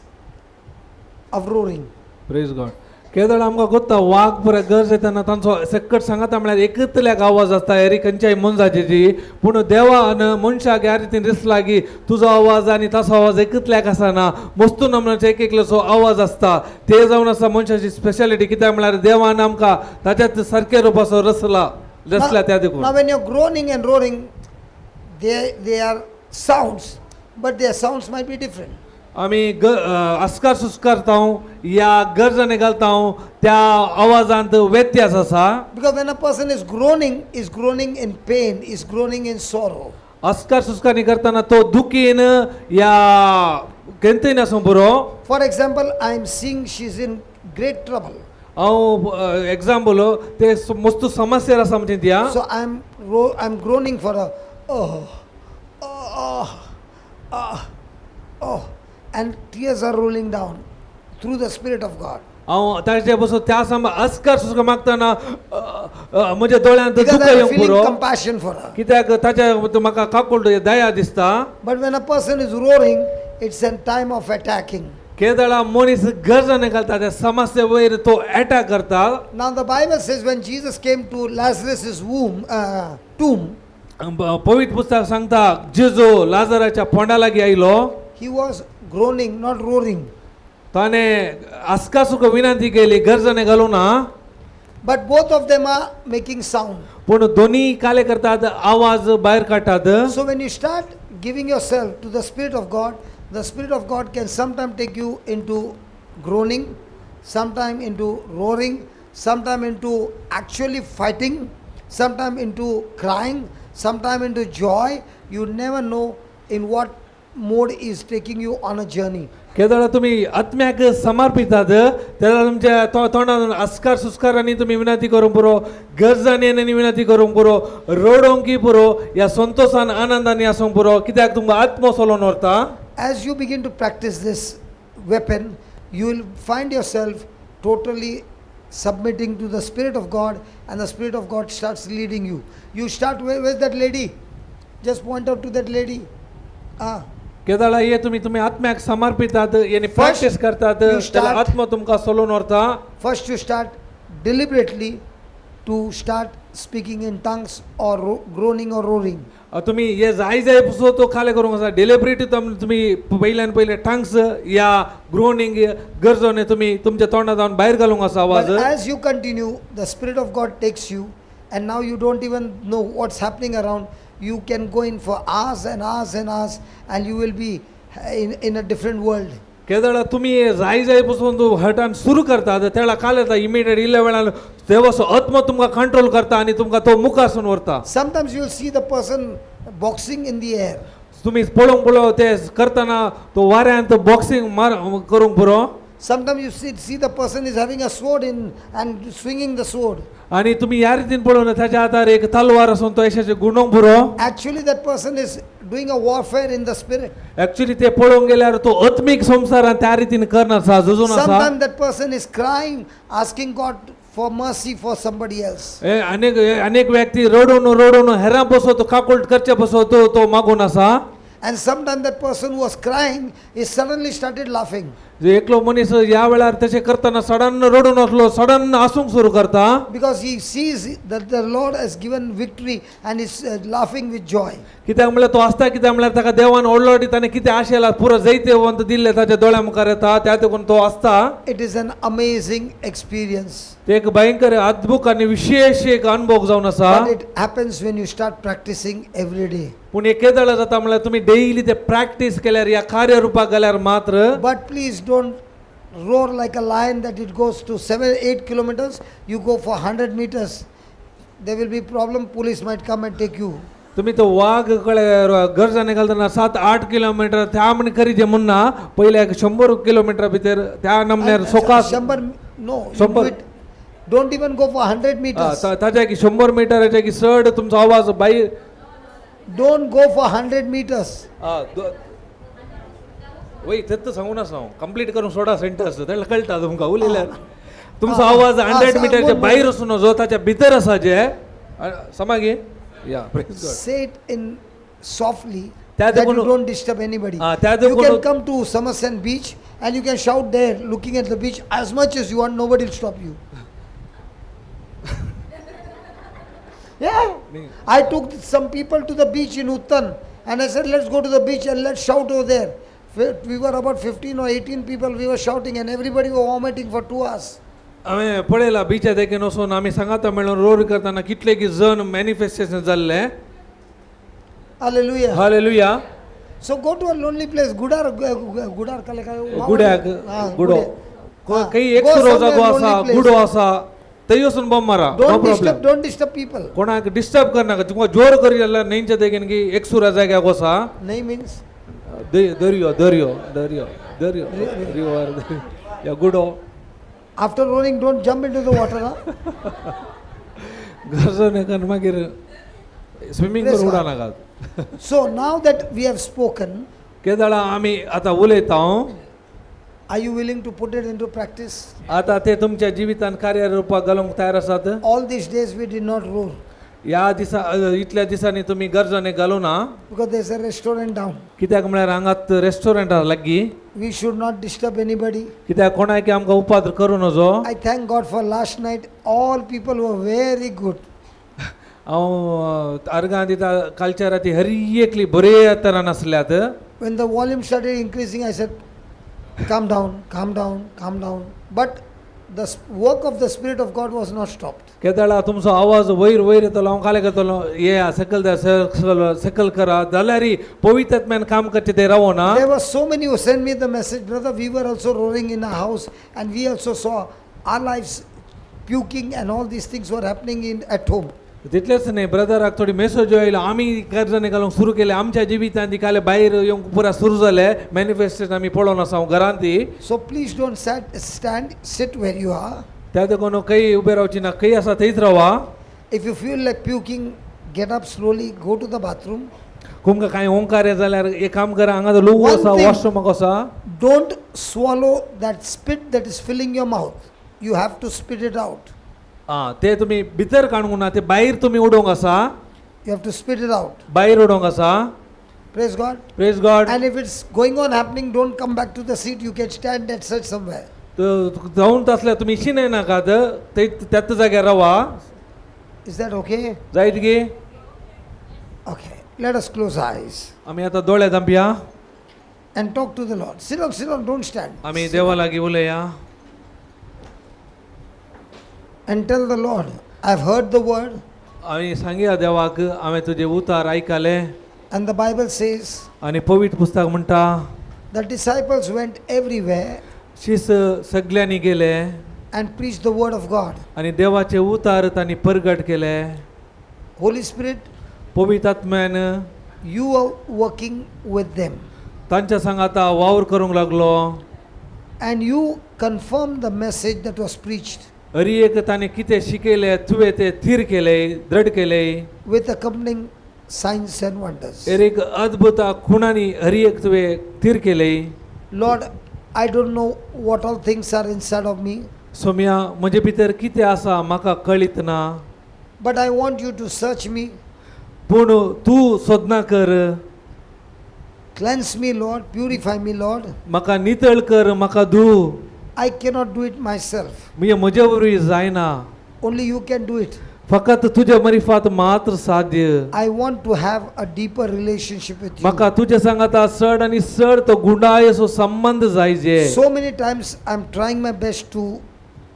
of roaring. Praise God. केदळ आमकां गोत्ता वाघ पुरो गरज येतना तांचो सकट सांगता म्हळ्यार एकतल्याक आवाज आसता हेरी खंयच्याय मनशाची. पूण देवान मनशाक ह्या रितीन दिसला की तुजो आवाज आनी ताचो आवाज एकतल्याक आसना. मस्तू नमनाचो एक एकलोसो आवाज आसता. ते जावन आसा मनशाची स्पेशालिटी. कित्याक म्हळ्यार देवान आमकां ताच्याच सारके रुपाचो रचला त्या देखून. Now when you're groaning and roaring, they are sounds, but their sounds might be different. आमी अस्कार सुस्कारता या गरजने घालता त्या आवाजांत व्यत्यास आसा. Because when a person is groaning in pain, is groaning in sorrow. अस्कार सुस्कारणी करताना तो दुखीन या केंतून आसूं बरो. For example, I am seeing she's in great trouble. हांव एग्जाम्पल ते मस्तू समस्या आसा म्हणजे त्या. So I'm groaning for her. And tears are rolling down through the Spirit of God. हांव ताचे बसून त्या सम अस्कार सुस्कार मागतना म्हज्या दोळ्यांत Because दुख I'm येवंक feeling पुरो. compassion for her. कित्याक ताच्या म्हाका काकूळ दया दिसता. But when a person is roaring, it's a time of attacking. केदळा मनीस गरजने घालता त्या समस्ये वयर तो अटॅक करता. Now the Bible says when Jesus came to Lazarus' tomb, पवित्र पुस्तक सांगता जेजो लाजराच्या पोंडा लागीं आयलो. he was groaning, not roaring. ताने आस्का सुख विनंती केली गरजने घालून ना. But both of them are making sound. पूण दोन्ही काले करतात आवाज भायर काडटात. So when you start giving yourself to the Spirit of God, the Spirit of God can sometimes take you into groaning, sometime into roaring, sometime into actually fighting, sometime into crying, sometime into joy. You never know in what mode is taking you on a journey. केदळ तुम्ही आत्म्याक समर्पितात तेन्ना तुमच्या तोंडान अस्कार सुस्कारांनी तुम्ही विनंती करूंक पुरो, गरजांनी विनंती करूंक पुरो, रडोंकी पुरो, या संतोषान आनंदांनी आसूंक पुरो. कित्याक तुमकां आत्मो चलोवन व्हरता. As you begin to practice this weapon, you will find yourself totally submitting to the Spirit of God, and the Spirit of God starts leading you. You start, where's that lady? Just point out to that lady. केदळ ये तुम्ही आत्म्याक समर्पितात यानी practice करतात त्याला आत्मा तुमकां चलोवन व्हरता. First you start deliberately to start speaking in tongues or groaning or roaring. तुम्ही हे जाय पसो तो खाले करूंक आसा. डेलिबरेट तुम्ही पयल्यान पयले टंग्स या ग्रोनिंग गरजोने तुम्ही तुमच्या तोंडांतल्यान भायर घालूंक आसा आवाज. But as you continue, the Spirit of God takes you, and now you don't even know what's happening around. You can go in for hours and hours and hours, and you will be in a different world. केदळ तुम्ही जाय जाय पासून तू हटान सुरू करता त्याला काल येता इमिडिएट इल्ल्या वेळान देवाचो आत्मा तुमकां कंट्रोल करता आणि तुमकां तो मुखासून व्हरता. Sometimes you will see the person boxing in the air. तुम्ही पळोवंक ते करतना तो वाऱ्यांत बॉक्सिंग करूंक पुरो. Sometimes you see the person is having a sword in and swinging the sword. आणि तुम्ही ह्या रितीन पळोवन त्याच्या हातार एक तलवार आसून तो यशाचे गुणोवंक पुरो. Actually that person is doing a warfare in the spirit. Actually ते पळोवंक गेल्यार तो आत्मीक संसारान त्या रितीन करना आसा, झुजून आसा. Sometimes that person is crying, asking God for mercy for somebody else. अनेक व्यक्ती रडून हेरां बसो तो काकुळट करचे बसो तो मागून आसा. And sometimes that person who was crying is suddenly started laughing. जे एकलो मनीस ह्या वेळार तशें करतना सडन रडून असलो सडन आसूंक सुरू करता. Because he sees that the Lord has given victory and is laughing with joy. कित्याक म्हळ्यार तो आसता कित्याक म्हळ्यार ताका देवान ओडलोडी ताणें कितें आशेला पुरो जैतवंत दिल्ले ताच्या दोळ्या मुखार येता त्या देखून तो आसता. It is an amazing experience. ते एक भयंकर अद्भुत आणि विशेष एक अनुभव जावन आसा. But it happens when you start practicing every day. पूण एक केदळ जाता म्हळ्यार तुमी डेली ते प्रॅक्टीस केल्यार या कार्यरुपाक गेल्यार मात्र. But please don't roar like a lion that it goes to 7-8 kilometers. You go for 100 meters. There will be problem. Police might come and take you. तुम्ही तो वाघ कडे गरजाने घालतना 7-8 किलोमीटर त्या म्हण करीचे म्हणना पहिले 100 किलोमीटर भितर त्या नमण्यार showcase 100 no. you 100. do it. Don't even go for 100 meters. ताच्या की 100 मीटराच्या की चढ तुमचो आवाज बाहेर. Don't go for 100 meters. वय तेच सांगू नासा हांव कंप्लीट करून सोडा सेंटर्स त्याला कळटा तुमकां उलयल्यार तुमचो आवाज 100 मीटरच्या भायर असू नजो ताच्या भितर आसा जे समागे या praise God. Say it in softly त्या that you देखून- don't disturb anybody. त्या You देखून- can come to Somerset beach and you can shout there looking at the beach as much as you want. Nobody will stop you. Yeah. I took some people to the beach in Uttan and I said let's go to the beach and let's shout over there. We were about 15 or 18 people. We were shouting and everybody was vomiting for 2 hours. हांवें पळयलां बिचा देखीन वचून आमी सांगाता मेळून road करतना कितले की जण मॅनिफेस्टेशन जाल्ले. Hallelujah. Hallelujah. So go to a lonely place. Gudar kale काय गुड्याक गुडो काही एक Go सुरो somewhere जागो आसा lonely place. गुडो आसा थंय वचून बॉम्ब मारा. No problem. Don't disturb people. कोणाक डिस्टर्ब करनाका तुमकां जोर करी जाल्यार न्हंयच्या देखीन की एक सुरा जाग्याक वसा. Nahi means दर्यो दर्यो दर्यो दर्यो रिवर या गुडो. after rolling don't jump into the water. Huh? गरजने कन मागीर स्विमींग करून उडा नाकात. So now that we have spoken, केदाळा आमी आतां उलयता. are you willing to put it into practice? आता ते तुमच्या जिवितान कार्यरुपाक घालूंक तयार आसात. All these days we did not roar या दिसा इतल्या दिसांनी तुम्ही गरजने घालू ना because there's a restaurant down. कित्याक म्हळ्यार हांगात रेस्टॉरंट लागीं. We should not disturb anybody. कित्याक कोणाक आमकां उपाद्र करूं नजो. I thank God for last night. All people were very good. हांव अर्गां दिता कालच्या राती हरी एकली बरे तरान आसल्यात. When the volume started increasing, I said, calm down, calm down, calm down. But the work of the Spirit of God was not stopped. केदाळा तुमचो आवाज वयर वयर येतलो हांव काले करतलो ये सकल सकल करा जाल्यार पवित्र आत्म्यान काम करचे ते रावो ना. There were so many who sent me the message, brother, we were also roaring in our house and we also saw our lives puking and all these things were happening at home. तितलेच न्ही ब्रदराक थोडी message येयलो आमी गरजने घालूंक सुरू केले आमच्या जिवितांत ती काले भायर येवंक पुरा सुरू जाले मॅनिफेस्टेशन आमी पळोवन आसा घरांत ती. So please don't sit where you are. त्या देखून खंय उबे रावची ना खंय आसा थंयच रावा. If you feel like puking, get up slowly, go to the bathroom. तुमकां कांय ओंकार येत जाल्यार एक काम करा हांगा लोगू One आसा thing- वॉशरूमाक आसा. Don't swallow that spit that is filling your mouth. You have to spit it out. ते तुम्ही भितर काडूंक ना ते भायर तुम्ही उडोवंक आसा. You have to spit it out. भायर उडोवंक आसा. Praise God. Praise God. And if it's going on happening, don't come back to the seat. You can stand and sit somewhere. जावन आसल्यार तुमी शिनय नाकात त्याच जाग्यार रावा. Is that okay? जायत गे. Okay. Let us close our eyes आमी आतां दोळे धांपया and talk to the Lord. Sit down, don't stand. आमी देवा लागीं उलया And tell the Lord, I've heard the word. आमी सांगया देवाक हांवें तुजे उतार आयकले And the Bible says, आनी पवित्र पुस्तक म्हणटा The disciples went everywhere शिस सगळ्यांनी गेले and preached the word of God. आणि देवाचे उतार त्यांनी प्रगट केले. Holy Spirit, पवित्र आत्म्यान you are working with them. तांच्या संग आता वावर करूंक लागलो And you confirm the message that was preached हरी एक ताने कितें शिकयले तुवें ते थीर केले दृढ केले with accompanying signs and wonders. एक अद्भुत खुणांनी हरी एक तुवें थीर केले. Lord, I don't know what all things are inside of me, Saumya म्हजे भितर कितें आसा म्हाका कळीत ना, but I want you to search me. पूण तूं सोदना कर. Cleanse me, Lord. Purify me, Lord. म्हाका नितळ कर, म्हाका धू. I cannot do it myself. म्हजे वरवीं जायना, Only you can do it. फकत तुझ्या मरिफात मात्र साध्य. I want to have a deeper relationship with you. म्हाका तुझे संग आतां चड आनी चड तो गुंडाय असो संबंध जायजे. So many times I'm trying my best to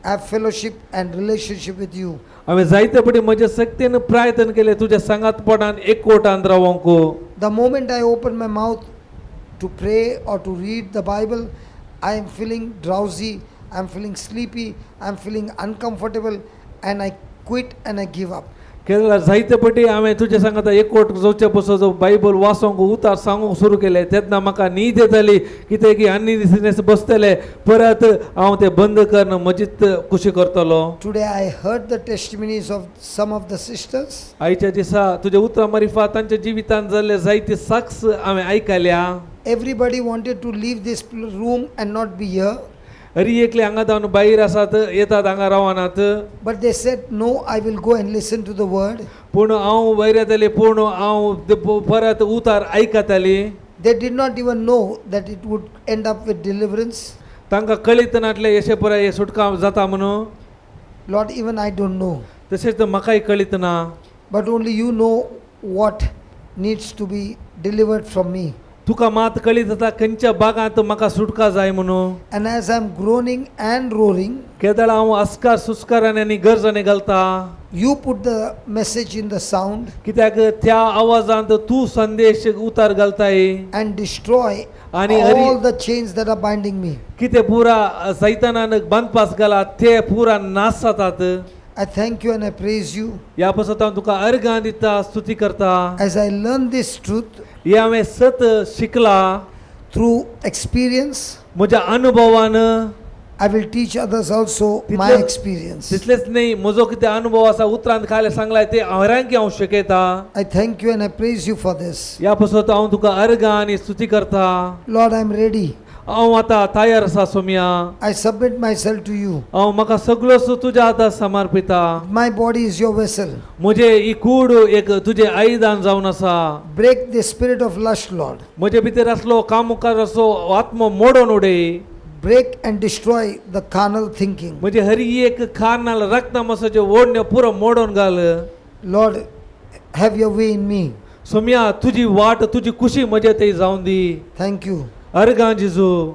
have fellowship and relationship with you. हांवें जायते पटी म्हजे सक्तीन प्रयत्न केले तुज्या संगातपणान एकवटान रावंक. The moment I open my mouth to pray or to read the Bible, I am feeling drowsy, I'm feeling sleepy, I'm feeling uncomfortable, and I quit and I give up. Kerala जायते पटी हांवें तुजे संगात एकवट जावचे पसून जो बायबल वाचूंक उतार सांगूंक सुरू केले तेन्ना म्हाका न्हीद येताली कित्याक की आनी दिसनेस बसतले परत हांव ते बंद करन म्हजीच कुशी करतलो. Today I heard the testimonies of some of the sisters. आयच्या दिसा तुजे उतरां मारिफात तांच्या जिवितांत जाल्ले जायते साक्ष हांवें आयकल्या. Everybody wanted to leave this room and not be here. हरी एकले हांगा जावन भायर आसात येतात हांगा रावनात. But they said, no, I will go and listen to the word. पूण हांव भायर येतालें पूण हांव परत उतार आयकताली. They did not even know that it would end up with deliverance. तांकां कळीत नाटलें अशें पळय हें सुटका जाता म्हणून. Lord, even I don't know. तशेंच म्हाकाय कळीत ना. But only you know what needs to be delivered from me. तुका मात कळीत जाता खंयच्या भागांत म्हाका सुटका जाय म्हणून. And as I'm groaning and roaring, केदळ हांव अस्कार सुस्कारांनी आनी गरजने घालता. you put the message in the sound कित्याक त्या आवाजांत तूं संदेश उतार घालताय and destroy आणि all the chains that are binding me. कितें पुरा सैतानान बांदपास घाला ते पुरा नास जातात. I thank you and I praise you. ह्या पासत हांव तुका अर्गां दिता स्तुती करता. As I learn this truth हे हांवें सत शिकला through experience, म्हज्या अनुभवान. I will teach others also my तितले- experience. तितलेच न्ही म्हजो कितें अनुभव आसा उतरांत खाले सांगलाय ते हांरांकी हांव शिकयता. I thank you and I praise you for this. ह्या पासत हांव तुका अर्गां आनी स्तुती करता. Lord, I am ready. हांव आतां तयार आसा Saumya. I submit myself to you. हांव म्हाका सगळो तुज्या हातांत समर्पिता. My body is your vessel. म्हजे ही कूड एक तुजे आयदान जावन आसा. Break the spirit of lust, Lord. म्हजे भितर आसलो कामुकार असो आत्मो मोडोन उडय. Break and destroy the carnal thinking. म्हजे हर एक खानाल रक्ता मसाच्यो ओडण्यो पुरो मोडोन घाल. Lord, have your way in me. Saumya तुजी वाट तुजी खुशी म्हजे थंय जावन दी. Thank you. अर्गां Jeju.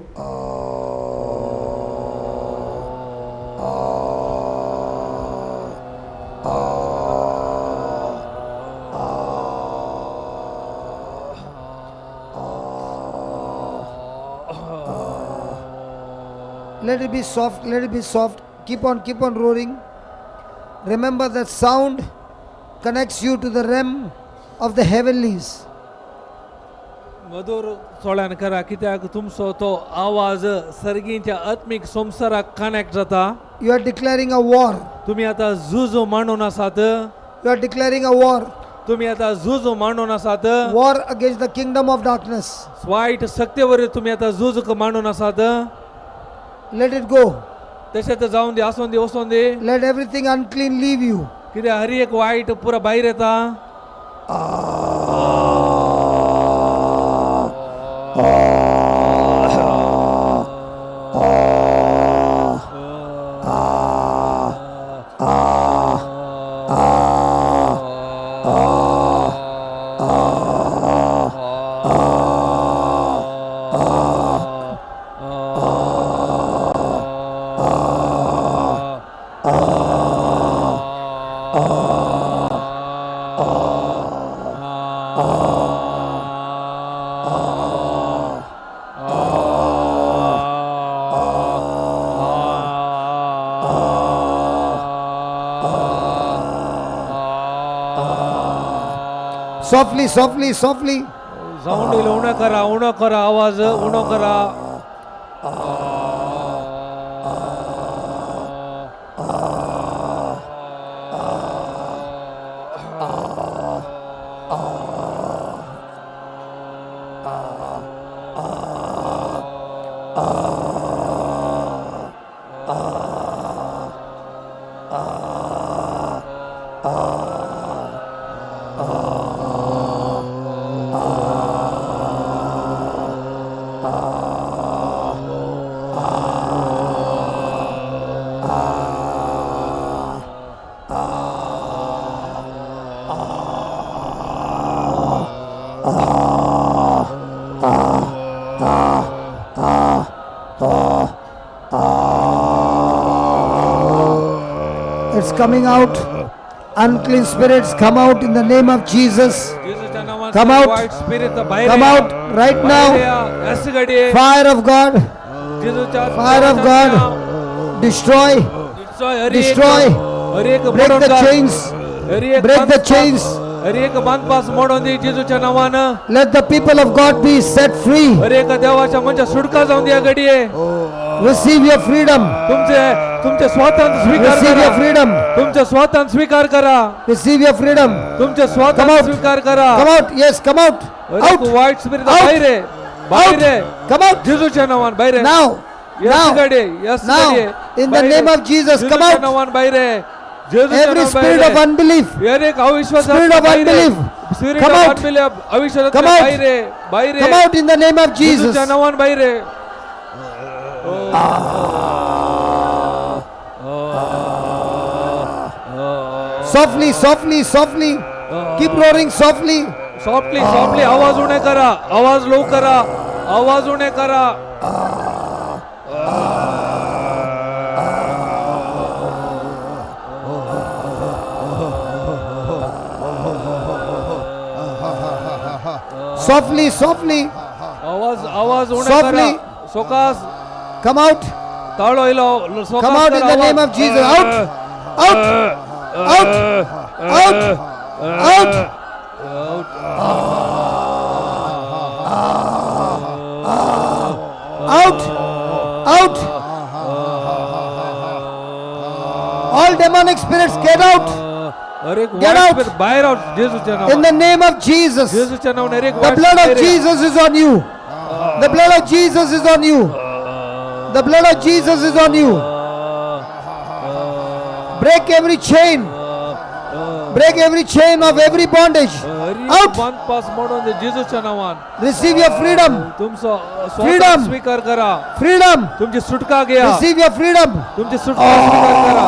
Let it be soft, let it be soft. Keep on roaring. Remember that sound connects you to the realm of the heavenlies. मधुर सोळ्यान करा कित्याक तुमचो तो आवाज सर्गींच्या आत्मीक संवसाराक कनेक्ट जाता. You are declaring a war. तुम्ही आता झुज मांडून आसात. You are declaring a war. तुम्ही आता झुज मांडून आसात. War against the kingdom of darkness. White सत्तेवर तुम्ही आता झुज मांडून आसात. Let it go. तशेंच जावन दी आसून दी वचून दी. Let everything unclean leave you. कित्याक हर एक वाईट पुरा भायर येता. Softly, softly, softly. साऊंड येईल उणं करा आवाज उणं करा It's coming out. Unclean spirits come out in the name of Jesus. जेजूच्या नावाने Come out. वाईट स्पिरिट बाहेर Come या. out right बाहेर now. या. याच घडी Fire of God. जेजूच्या Fire of God. Destroy. Destroy. हर एक Break मोडून the टाक. chains. हर एक Break the बांधपास- chains. हर एक बांधपास मोडून दे जेजूच्या नावानं Let the people of God be set free. हर एक देवाच्या म्हणजे सुटका जाऊन द्या घडी Receive your freedom. तुमचे स्वातंत्र्य स्वीकार Receive your करा freedom. तुमचे स्वातंत्र्य स्वीकार करा Receive your freedom. तुमचे Come स्वातंत्र्य out. स्वीकार करा Come out. Yes, come out. हर एक Out. White spirit Out. बाहेर आहे. बाहेर आहे. Come out. जेजूच्या नावानं बाहेर आहे. Now. Yes Now. घडी यस Now. घडी In the name of Jesus, come जेजूच्या out. नावानं बाहेर आहे. जेजूच्या Every नावानं spirit बाहेर of आहे. unbelief. हर एक अविश्वास Spirit of unbelief. Spirit Come of out. Unbelief अविश्वास Come out. बाहेर आहे. बाहेर Come आहे. out in the name of Jesus. जेजूच्या नावानं बाहेर आहे. Softly, softly, softly. Keep roaring softly. Softly softly आवाज उणे करा आवाज लो करा आवाज उणे करा Softly, softly. आवाज आवाज उणे Softly. करा सोकास Come out. ताळो इलो सोकास Come out in करा, the name आवाज. of Jesus. Out. Out. Out. Out. Out. Out. Out. All demonic spirits get out. हर एक Get वाईट out. स्पिरिट बाहेर आउट जेजूच्या In नावानं the name of Jesus. The जेजूच्या नावानं हर एक white blood of spirit Jesus is on you. The blood of Jesus is on you. The blood of Jesus is on you. Break every chain. Break every chain of every bondage. हर एक Out. बंद पास मोडून दे जेजूच्या नावानं Receive your freedom. तुमचं Freedom. स्वातंत्र्य स्वीकार करा Freedom. तुमची सुटका घ्या Receive your freedom. तुमची सुटका स्वीकार करा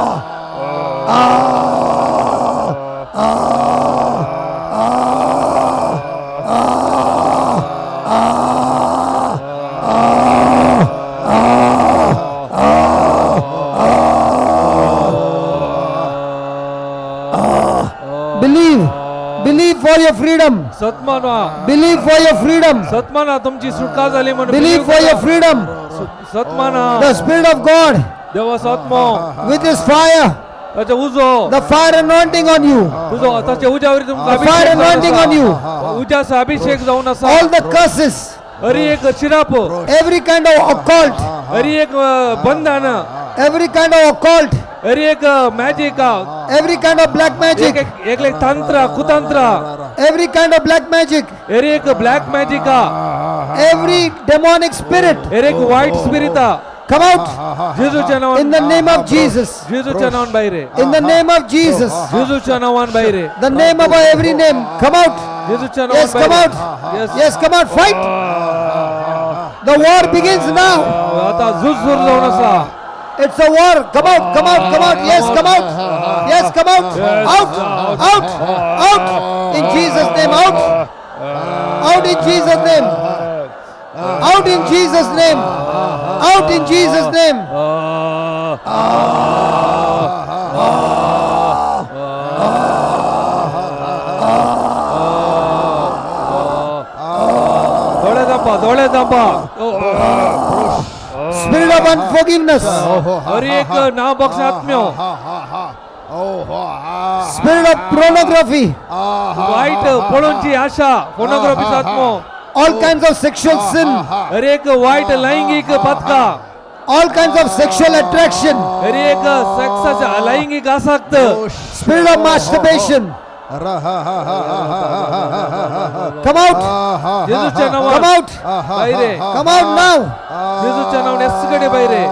Believe. Believe for your freedom. सत्माना Believe for your freedom. सत्माना तुमची सुटका झाली म्हणून Believe for your freedom. सत्माना The Spirit of God देवा सत्म with His fire. त्याच्या उजो The fire anointing on you. तुझो त्याच्या उजावरी तुमका The fire anointing on you. उजाचा अभिषेक जाऊन असा All the curses. हरी एक शिराप Every kind of occult. हरी एक बंधन Every kind of occult. हरी एक magic Every kind of black magic. एक तंत्र कुतंत्र Every kind of black magic. हरी एक black magic Every demonic spirit. हरी एक व्हाईट स्पिरिट Come out. जेजूच्या नावान In the name of Jesus. जेजूच्या नावान बाहेर In the name of Jesus. जेजूच्या नावान बाहेर The name above every name. Come out. जेजूच्या Yes, नावान come out. Yes. Yes, come out. Fight. The war begins now. आता झुज सुरू जाऊन असा It's a war. Come out. Come out. Come out. Yes, come out. Yes, come out. Out. Out. Out. In Jesus' name. Out. Out in Jesus' name. Out in Jesus' name. Out in Jesus' name. डोळे दाबा Spirit of unforgiveness. हर एक नाव बख्श आत्म्यो Spirit of pornography. White पळूंची आशा पोर्नोग्राफीचो आत्मो All kinds of sexual sin. हर एक white लैंगिक पथका All kinds of sexual attraction. हर एक सेक्साचे लैंगिक आसक्त Spirit of masturbation. Come out. जेजूच्या Come नावान out. बाहेरे Come out now. जेजूच्या नावान एसगडे बाहेरे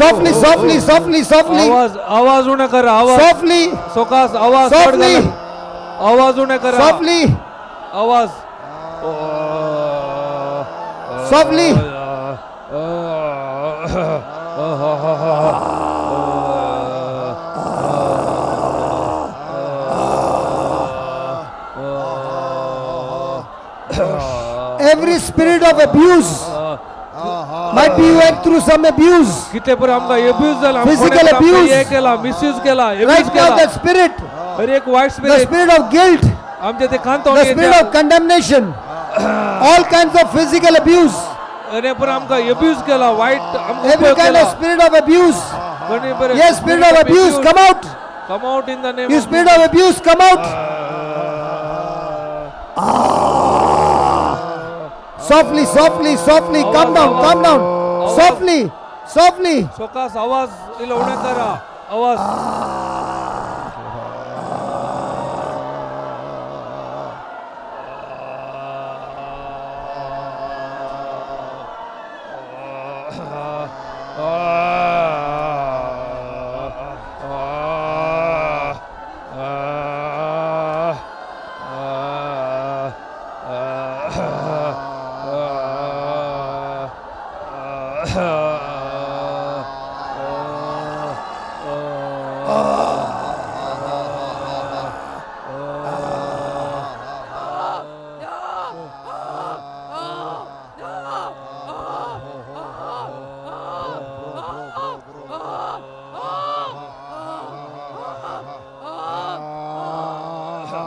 Softly, softly, softly, softly. आवाज उणे करा आवाज Softly, सोकास आवाज softly, आवाज उणे करा softly, आवाज softly. Every spirit of abuse. Might be you went through some abuse. कितले पर आमका अब्यूज जाला Physical abuse. हे केला मिसयूज केला अब्यूज Right now, केला that spirit, हर एक white the spirit spirit of guilt, आमच्या ते Kant the spirit of condemnation, all kinds of physical abuse, अरे पर आमका अब्यूज केला वाईट आमका every उपयोग kind केला of spirit of abuse. कोणी पर Yes, spirit of abuse, come out. come out in the name You of spirit of abuse, come out. Softly, softly, softly, come down, come down. Softly, softly. Showcase आवाज इला उणे करा आवाज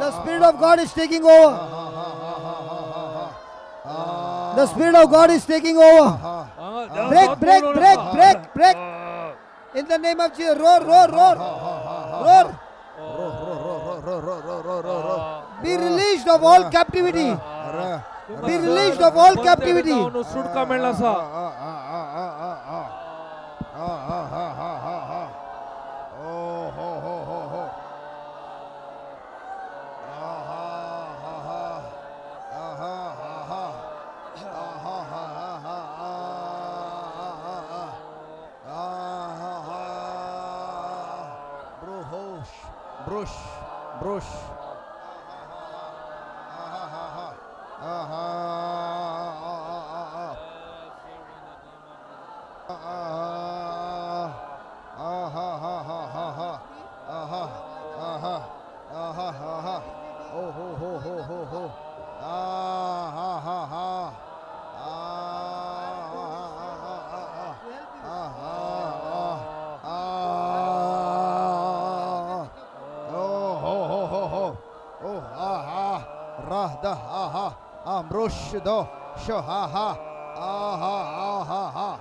The Spirit of God is taking over. The Spirit of God is taking over. Break, break, break, break, break. In the name of Jesus, roar, roar, roar. Roar. Be released of all captivity. Be released of all captivity. सुटका मिळणार सा Brush, brush. Amrushdo, shohaha, aha,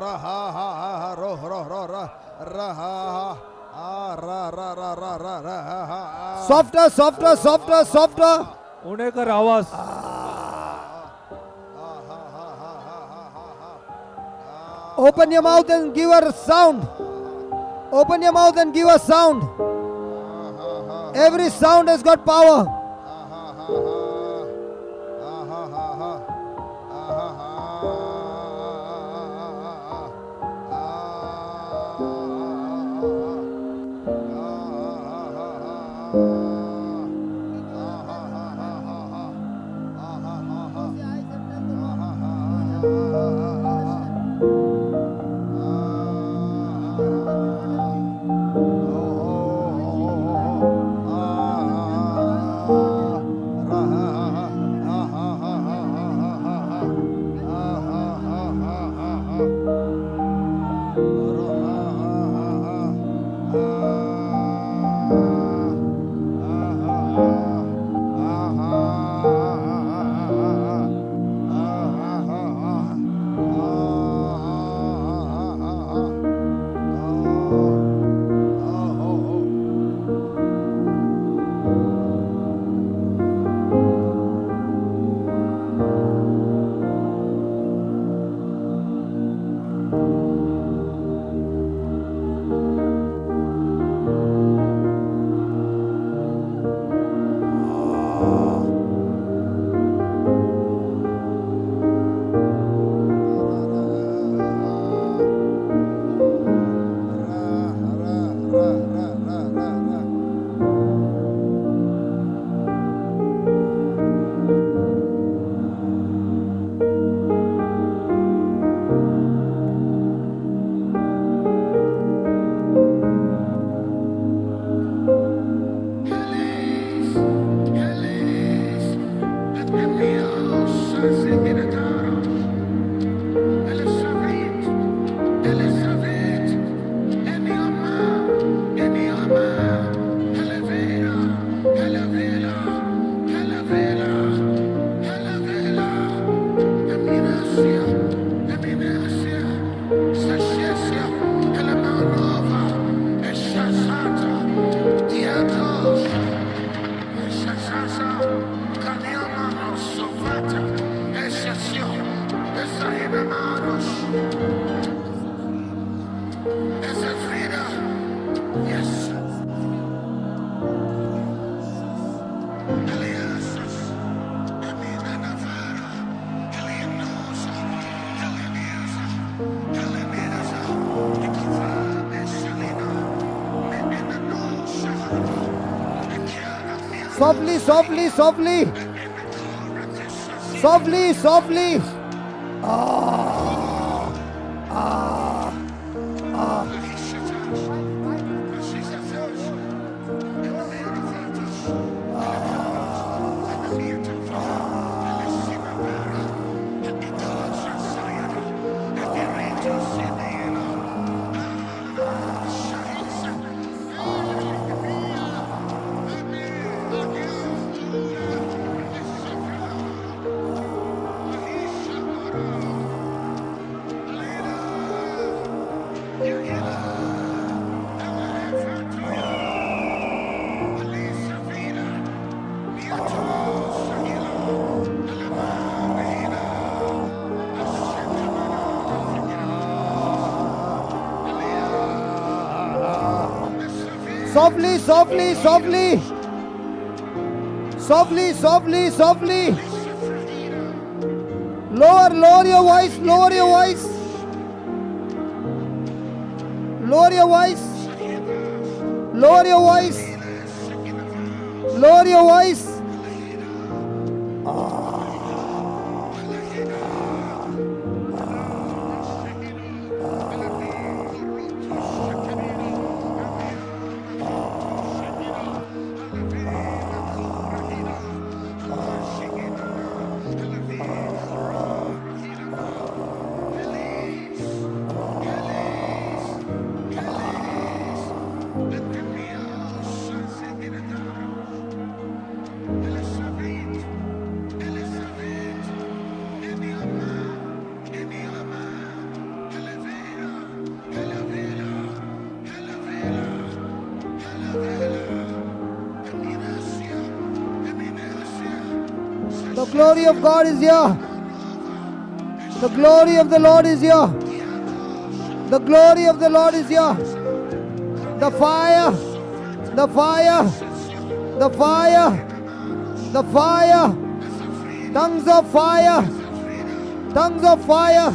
raha, roh, ra, raha, ra. Softer, softer, softer, softer. उणे कर आवाज Open your mouth and give her a sound. Open your mouth and give her sound. Every sound has got power. Softly, softly, softly. Softly, softly. Softly, softly, softly. Softly, softly, softly. Lower, lower your voice, lower your voice. Lower your voice. Lower your voice. Lower your voice. The glory of God is here. The glory of the Lord is here. The glory of the Lord is here. The fire, the fire, the fire, the fire, tongues of fire, tongues of fire,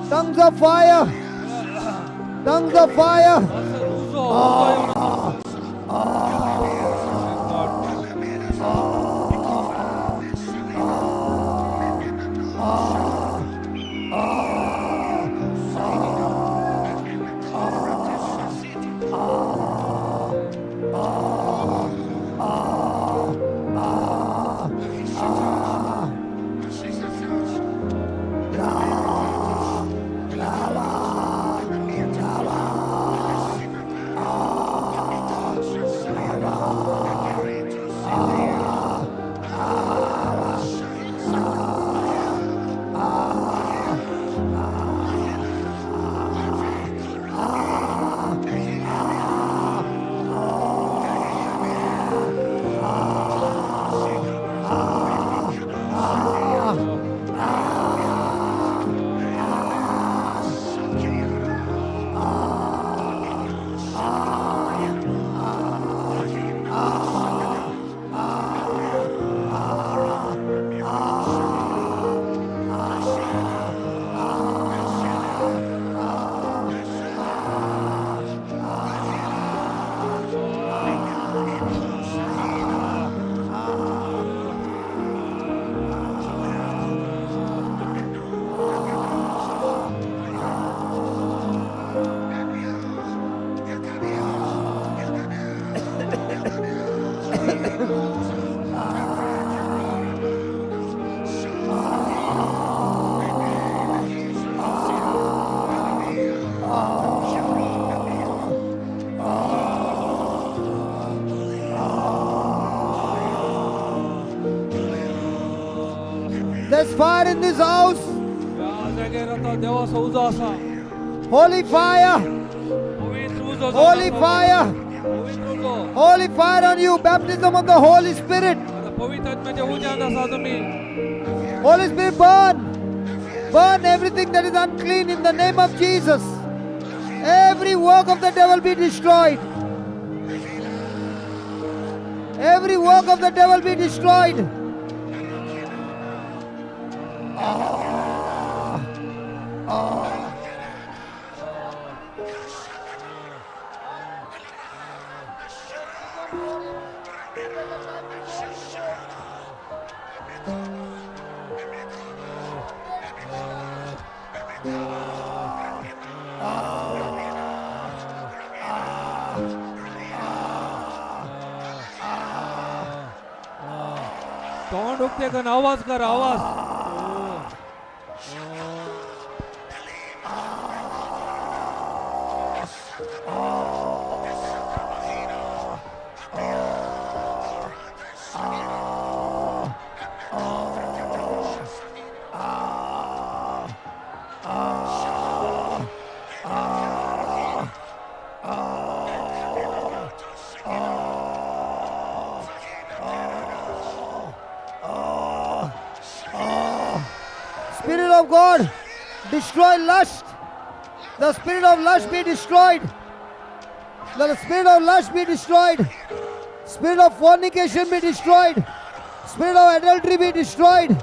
tongues of fire, tongues of fire. There's fire in this house. या जागेर आता देवाचा उजो असा Holy fire. पवित्र उजो Holy fire. पवित्र उजो Holy fire on you. Baptism of the Holy Spirit. आता पवित्र आत्म्याच्या उज्यात असा तुम्ही Holy Spirit, burn. Burn everything that is unclean in the name of Jesus. Every work of the devil be destroyed. Every work of the devil be destroyed. तोंड उगते कन आवाज कर आवाज. Spirit of God, destroy lust. The spirit of lust be destroyed. Let the spirit of lust be destroyed. Spirit of fornication be destroyed. Spirit of adultery be destroyed.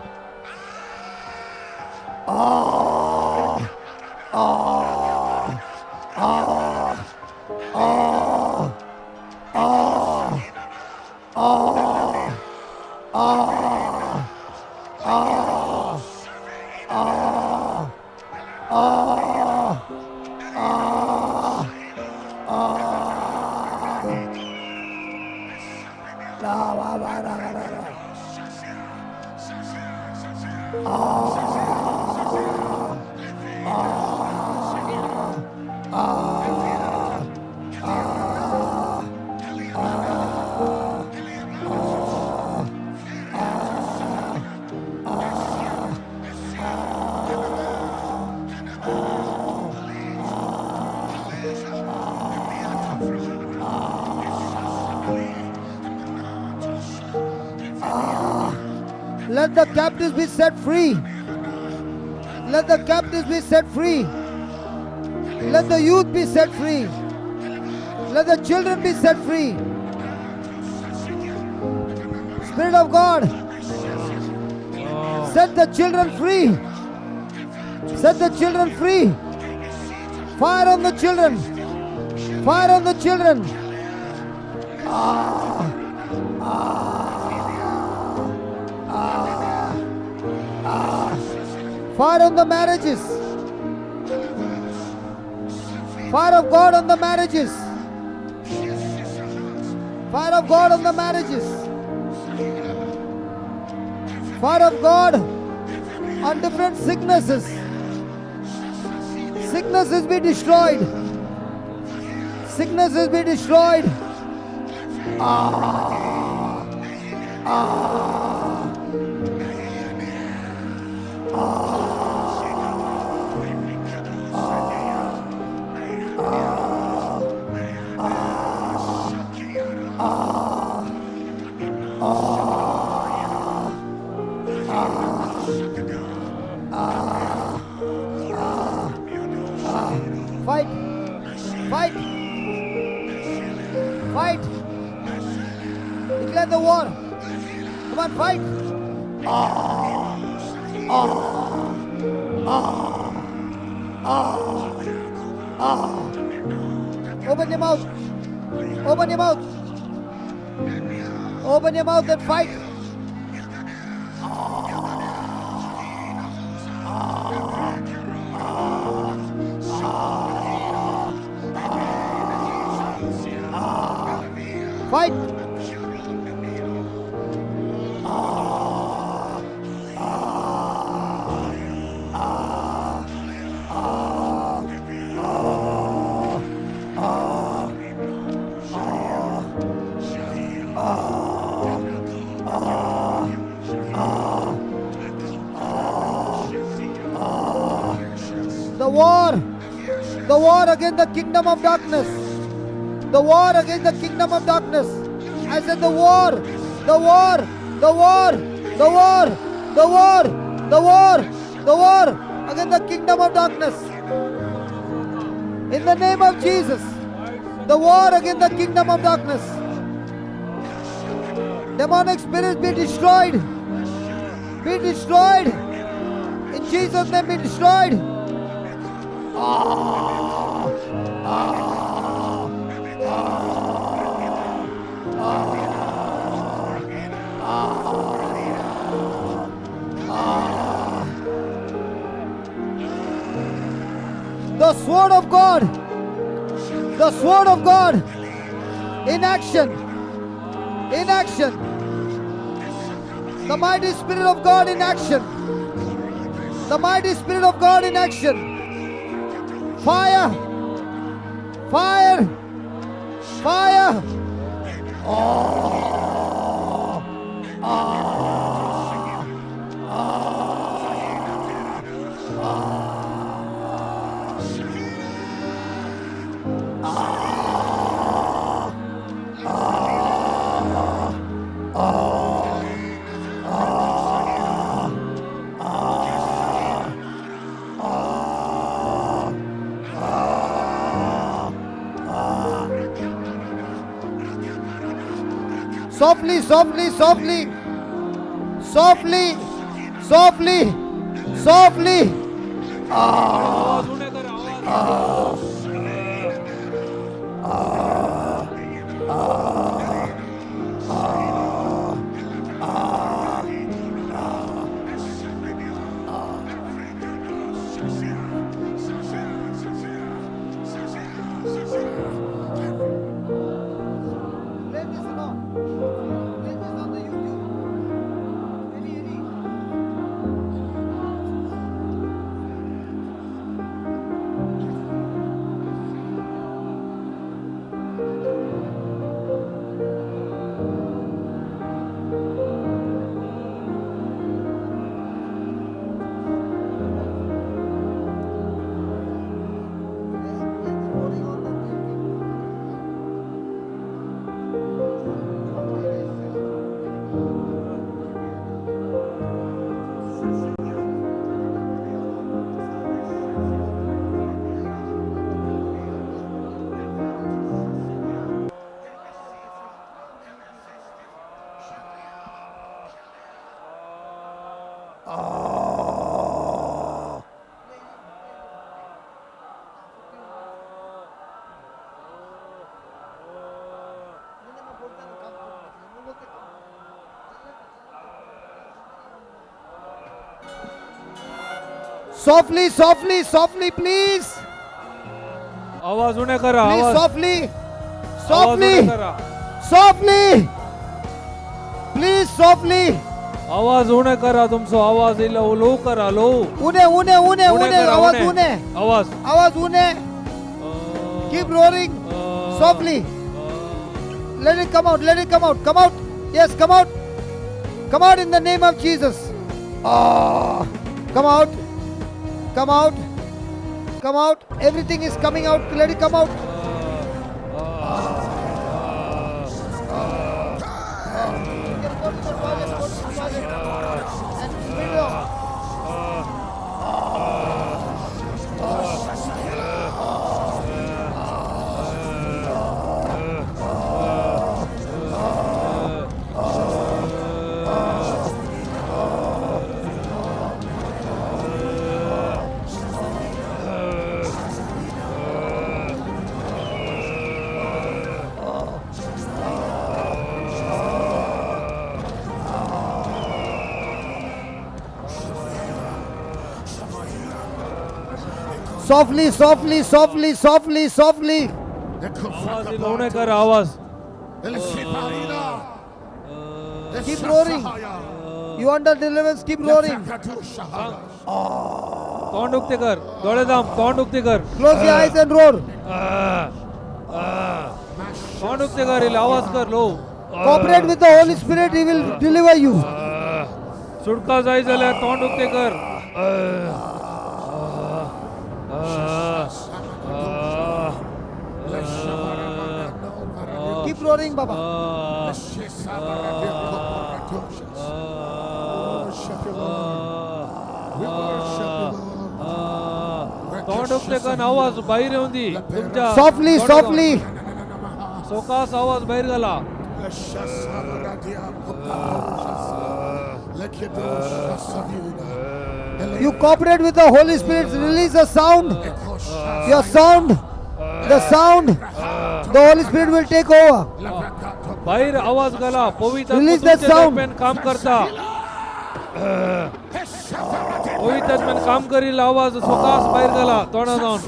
Let the captives be set free. Let the captives be set free. Let the youth be set free. Let the children be set free. Spirit of God, set the children free. Set the children free. Fire on the children. Fire on the children. Fire on the marriages. Fire of God on the marriages. Fire of God on the marriages. Fire of God on different sicknesses. Sicknesses be destroyed. Sicknesses be destroyed. Fight. Fight. Fight. Declare the war. Come on, fight. Open your mouth. Open your mouth. Open your mouth and fight. Fight. The war against the kingdom of darkness. The war against the kingdom of darkness. I said the war, the war, the war, the war, the war, the war, the war against the kingdom of darkness. In the name of Jesus, the war against the kingdom of darkness. Demonic spirits be destroyed. Be destroyed. In Jesus' name be destroyed. sword of God. The sword of God. In action. In action. The mighty Spirit of God in action. The mighty Spirit of God in action. Fire. Fire. Fire. Softly, softly, softly. Softly. Softly. Softly. आवाज होने कर आवाज Play this along. Play this on the YouTube. Any. Softly, softly, softly, please. आवाज होने कर Please, आवाज softly. आवाज Softly. होने कर Softly. Please, softly. आवाज होने करा तुमसो आवाज इला लो करा लो Une. Awaz une. आवाज Awaz une. Keep roaring. Softly. Let it come out. Let it come out. Come out. Yes, come out. Come out in the name of Jesus. Come out. Come out. Come out. Everything is coming out. Let it come out. Softly, softly, softly, softly, softly. आवाज इला होने कर आवाज Keep roaring. You under deliverance, keep roaring. तोंड उगते कर डोळे दाम तोंड उगते कर Close your eyes and roar. तोंड उगते कर इला आवाज कर लो Cooperate with the Holy Spirit, He will deliver you. सुटका जाय जाल्यार तोंड उगते कर Keep roaring, Baba. तोंड उगते कर आवाज बाहेर ఉంది तुमच्या Softly, softly. सोकास आवाज बाहेर गेला You cooperate with the Holy Spirit, release a sound. Your sound, the sound, the Holy Spirit will take over. बाहेर आवाज गेला पवित्र Release आत्मा that तुमच्या sound. दरम्यान काम करता पवित्र आत्म्याने काम करील आवाज स्वकास बाहेर गेला तोंडात जाऊन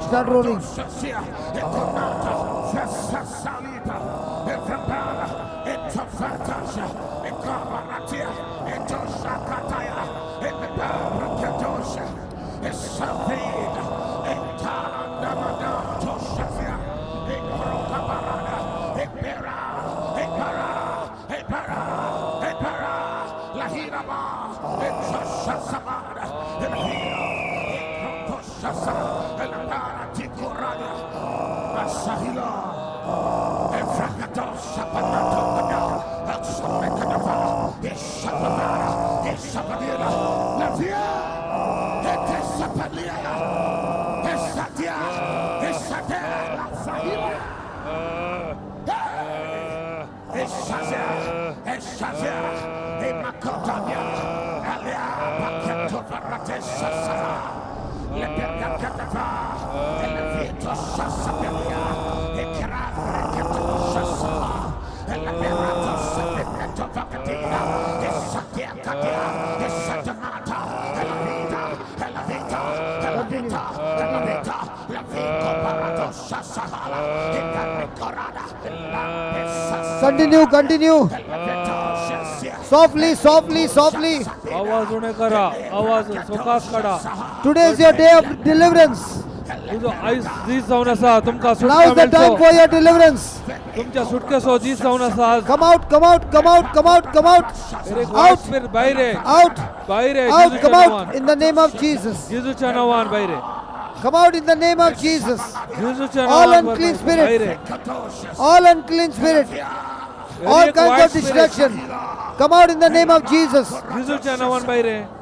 Start rolling. Continue, continue. Softly, softly, softly. आवाज उणे करा आवाज स्वकास काढा Today is your day of deliverance. तुझं आईस जीस जाऊन असा तुमका Now सुटका is the time मेळचो for your deliverance. तुमच्या सुटकेसो जीस जाऊन असा आज Come out, come out, come out, come out, come out. एक Out, स्पिरिट बाहेर आहे out, बाहेर आहे out, जेजूच्या come out नावान in the name of Jesus. जेजूच्या नावान बाहेर आहे Come out in the name of Jesus. जेजूच्या All नावान unclean बाहेर spirit, आहे all unclean spirit, all एक kinds white of spirit distraction. Come out in the name of Jesus. जेजूच्या नावान बाहेर आहे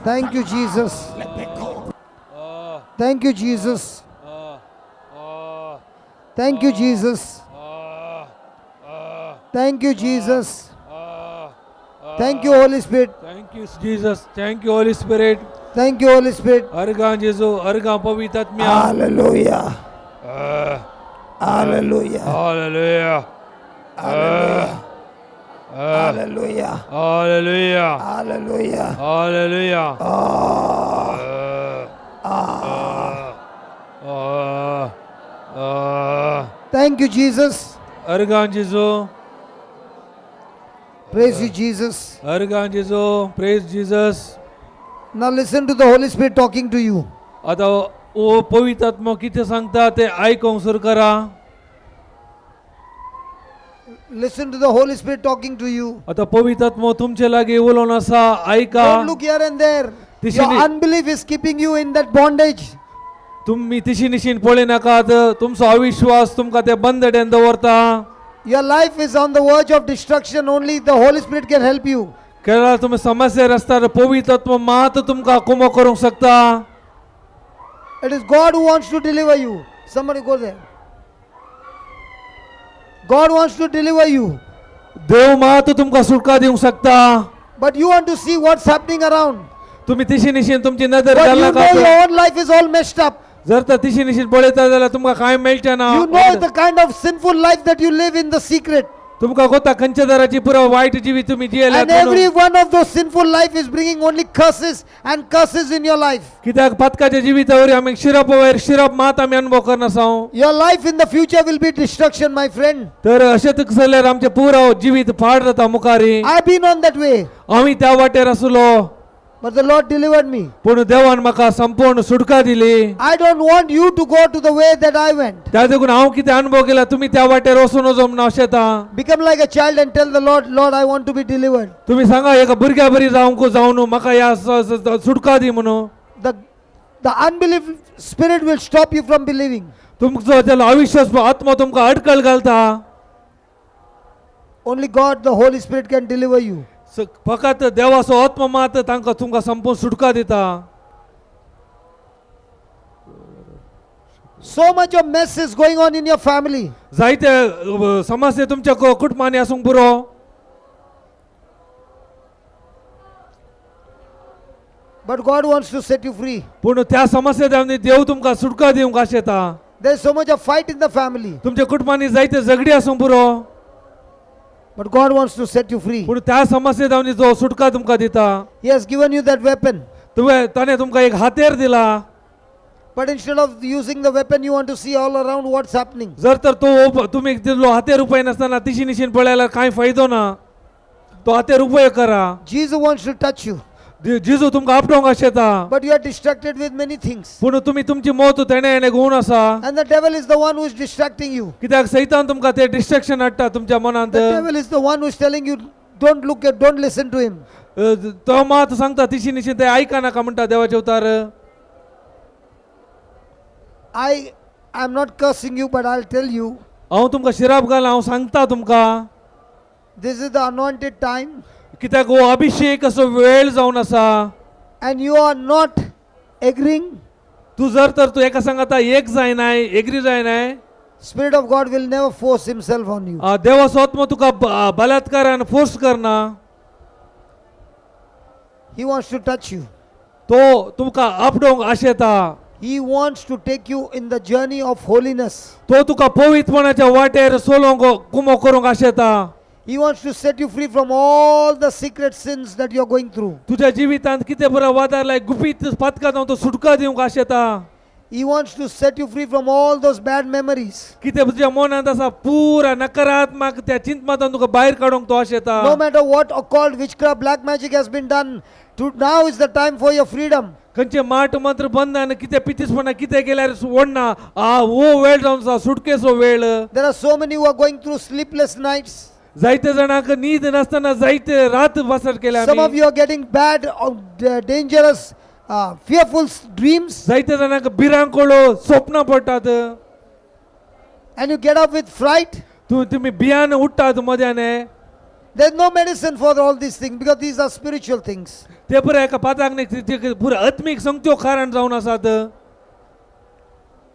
Thank you, Jesus. Thank you, Jesus. Thank you, Jesus. Thank you, Jesus. Thank you, Holy Spirit. Thank you, Jesus. Thank you, Holy Spirit. Thank you, Holy Spirit. अर्गां जेजू अर्गां पवित्र आत्म्या Hallelujah. Hallelujah. Hallelujah. Hallelujah. Hallelujah. Hallelujah. Hallelujah. Hallelujah. Thank you, Jesus. अर्गां Jeju Praise you, Jesus. अर्गां Jeju praise Jesus. Now listen to the Holy Spirit talking to you. आता ओ पवित्र आत्मा किती सांगता ते ऐकून सुरू करा. Listen to the Holy Spirit talking to you. आता पवित्र आत्मा तुमचे लागी उलोवन आसा ऐका. Don't look here and there. This Your is- unbelief is keeping you in that bondage. तुम्ही तिशी निशीन पळय नाकात. तुमचो अविश्वास तुमकां ते बंदडेन दवरता. Your life is on the verge of destruction. Only the Holy Spirit can help you. Kerala तुम्ही समस्या आसता पवित्र आत्मा मात तुमकां कुमो करूंक शकता. It is God who wants to deliver you. Somebody go there. God wants to deliver you. देव मात तुमकां सुटका दिवंक शकता. But you want to see what's happening around. तुम्ही तिशी निशीन तुमची नजर But घालना you know का. your own life is all messed up. जर तर तिशी निशीन पळयता जाल्यार तुमकां कांय मेळचें ना. You know the kind of sinful life that you live in the secret. तुमकां गोता खंयच्या दराची पुरो वायट जिवी तुम्ही जियेल्यात And every म्हणून. one of those sinful life is bringing only curses and curses in your life. कित्याक पातकाच्या जिवितावरी आमी शिरप वयर शिरप मात आमी अनुभव करना आसात. Your life in the future will be destruction, my friend. तर अशें जाल्यार आमचें पुरो जिवीत पाड जाता मुखारी. I've been on that way, आमी त्या वाटेर आसलो but the Lord delivered me. पूण देवान म्हाका संपूर्ण सुटका दिली. I don't want you to go to the way that I went. त्या देखून हांव कितें अनुभव केला तुमी त्या वाटेर वचून वचोंक ना अशें ता. Become like a child and tell the Lord, Lord, I want to be delivered. तुम्ही सांगा एका भुरग्या बरी जावंक जावन म्हाका ह्या सुटका दी म्हणून. The unbelief spirit will stop you from believing. तुमचो त्याला अविश्वास आत्मा तुमकां अडकळ घालता. Only God, the Holy Spirit can deliver you. फकत देवाचो आत्मा मात तांकां तुमकां संपूर्ण सुटका दिता. So much of mess is going on in your family. जायते समस्या तुमच्या कुटुंबांनी आसूंक पुरो. But God wants to set you free. पूण त्या समस्या देव तुमकां सुटका दिवंक आशेता. There is so much of fight in the family. तुमच्या कुटुंबांनी जायते झगडी आसूंक पुरो. But God wants to set you free. पूण त्या समस्ये जो सुटका तुमकां दिता. He has given you that weapon. ताणें तुमकां एक हातेर दिला. But instead of using the weapon, you want to see all around what's happening. जर तर तो तुम्ही तितलो हातेर उपाय नासतना तिशी निशीन पळयल्यार कांय फायदो ना. तो हातेर उपयोग करा. Jesus wants to touch you. जेजू तुमकां आपटोवंक आशेता. But you are distracted with many things. पूण तुमी तुमची मोत तेणे घुवन आसा. And the devil is the one who is distracting you. कित्याक सैतान तुमकां ते डिस्ट्रॅक्शन हाडटा तुमच्या मनांत. The devil is the one who is telling you, don't look at, don't listen to him. तो मात सांगता तिशी निशीन ते आयका नाका म्हणटा देवाचे उतार. I'm not cursing you, but I'll tell you, हांव तुमकां शिराप घाला, हांव सांगता तुमकां, This is the anointed time, कित्याक हो अभिषेक असो वेळ जावन आसा. and you are not agreeing. तू जर तर तू एका सांगाता एक जायनाय, agree जायनाय, Spirit of God will never force himself on you. देवाचो आत्मो तुका बलात्कारान फोर्स करना. He wants to touch you. तो तुमकां आपडोवंक आशेता. He wants to take you in the journey of holiness. तो तुका पवित्रपणाच्या वाटेर सोलोवंक कुमो करूंक आशेता. He wants to set you free from all the secret sins that you are going through. तुझ्या जिवितांत कितें बरं वादारलाय गुपीत पातकां जावन तो सुटका दिवंक आशेता. He wants to set you free from all those bad memories. कितें तुज्या मनांत आसा पुरा नकारात्मक त्या चिंतमांतून तुका भायर काडूंक तो आशेता. No matter what occult, witchcraft, black magic has been done, now is the time for your freedom. खंयचे माट मंत्र बंधन कितें पितीसपणां कितें केल्यार वडना, हो वेळ जावन आसा सुटकेचो वेळ. There are so many who are going through sleepless nights. जायते जाणांक न्हीद नासतना जायते रात बसर केल्या Some of आमी. you are getting bad, dangerous, fearful dreams, जायते जाणांक भिरांकोळो स्वप्नां पडटात. and you get up with fright. तुमी भियान उठ्ठात मध्यान. There's no medicine for all these things because these are spiritual things. ते पुरो एका पाताक न्ही पुरो आत्मीक संगत्यो कारण जावन आसात.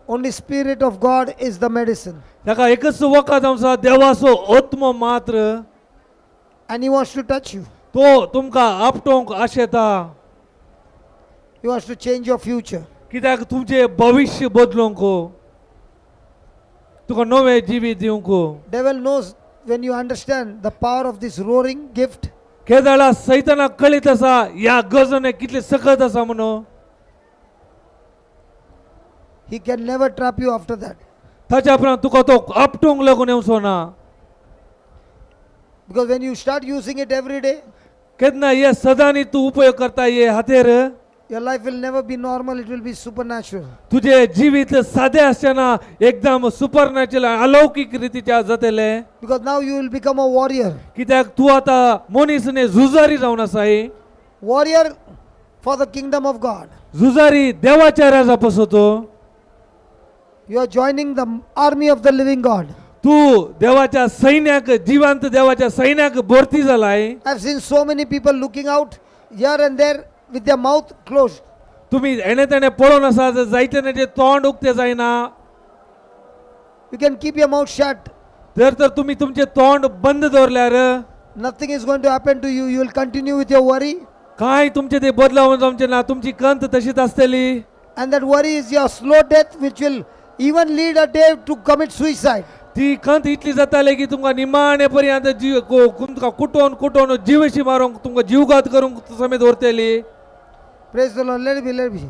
Only Spirit of God is the medicine. ताका एकच वखद जावन आसा, देवाचो आत्मो मात्र. And He wants to touch you. तो तुमकां आपटोवंक आशेता. He wants to change your future. कित्याक तुमचे भविष्य बदलूंक, तुका नवे जिवीत दिवंक. Devil knows when you understand the power of this roaring gift. केदाळा सैतानाक कळीत आसा ह्या गजने कितले सखत आसा म्हणून. He can never trap you after that. ताच्या उपरांत तुका तो आपटूंक लागून येवचो ना. Because when you start using it every day, केन्ना हे सदांनी तू उपयोग करता हे हातेर, your life will never be normal, it will be supernatural. तुझे जिवीत सादे आसचेना, एकदम सुपरनॅचरल अलौकिक रितीच्या जातले. Because now you will become a warrior. कित्याक तू आतां मनीस न्ही, झुजारी जावन आसाय. Warrior for the kingdom of God. झुजारी देवाच्या राजा पासो तो. You are joining the army of the living God. तू देवाच्या सैन्याक, जिवंत देवाच्या सैन्याक भरती जालाय. I've seen so many people looking out here and there with their mouth closed. तुम्ही एणे तेणे पळोवन आसात, जायते तेजे तोंड उक्ते जायना. You can keep your mouth shut. तर तुम्ही तुमचे तोंड बंद दवरल्यार Nothing is going to happen to you. You will continue with your worry. काय तुमचे ते बदलावून जावचे ना. तुमची कंत तशीच आसतली. And that worry is your slow death, which will even lead a day to commit suicide. ती कंत इतली जाताली की तुमकां निमाणे पर्यंत तुमकां कुटोवन कुटोवन जीवशी मारूंक, तुमकां जीवघात करूंक समेत व्हरतली. Praise the Lord. Let it be, let it be.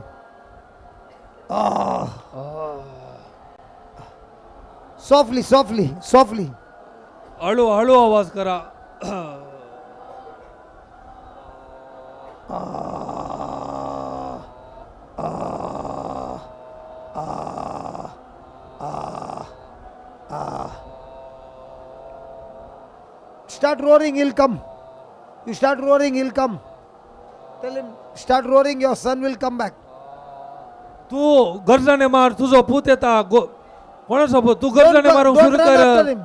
Softly, softly, softly. हळू हळू आवाज करा. Start roaring, he'll come. You start roaring, he'll come. Tell him, start roaring, your son will come back. तू गर्जने मार, तुझो पूत येता. कोणासोबत तू गर्जने मारूंक Don't सुरू run after कर. him.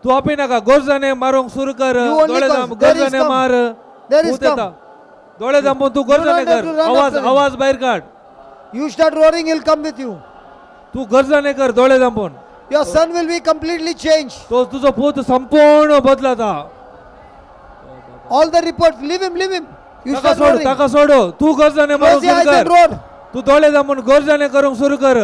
तू आपी नाका गर्जने मारूंक सुरू कर. You only डोळे cause. दाम There is गर्जने come. मार. There is पूत येता. come. डोळे दामून तू गर्जने don't have कर. to run आवाज after him. आवाज बाहेर काढ. You start roaring, he'll come with you. तू गर्जने कर डोळे दामून. Your son will be completely changed. तो तुझो पूत संपूर्ण बदलाता. All the reports, leave him, leave him. You ताका start सोड, roaring. ताका सोड. तू गर्जने मारूंक Close your सुरू eyes and कर. roar. तू डोळे दामून गर्जने करूंक सुरू कर.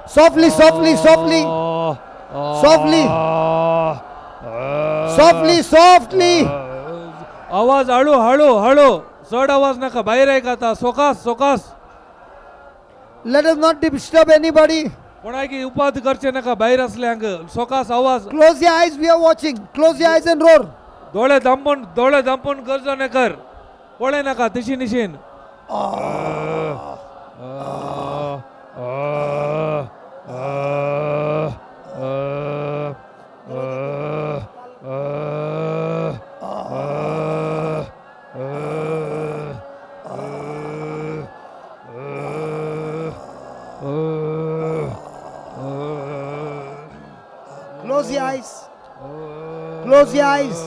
Softly, softly, softly. Softly. Softly, softly. आवाज हळू हळू हळू. चढ आवाज नका, बाहेर ऐकाता. सोकास सोकास. Let us not disturb anybody. कोणाकी उपाद करचे नका बाहेर असल्यांक. सोकास आवाज. Close your eyes, we are watching. Close your eyes and roar. डोळे दांपून गर्जने कर. पळे नका तिशी निशीन. Close your eyes.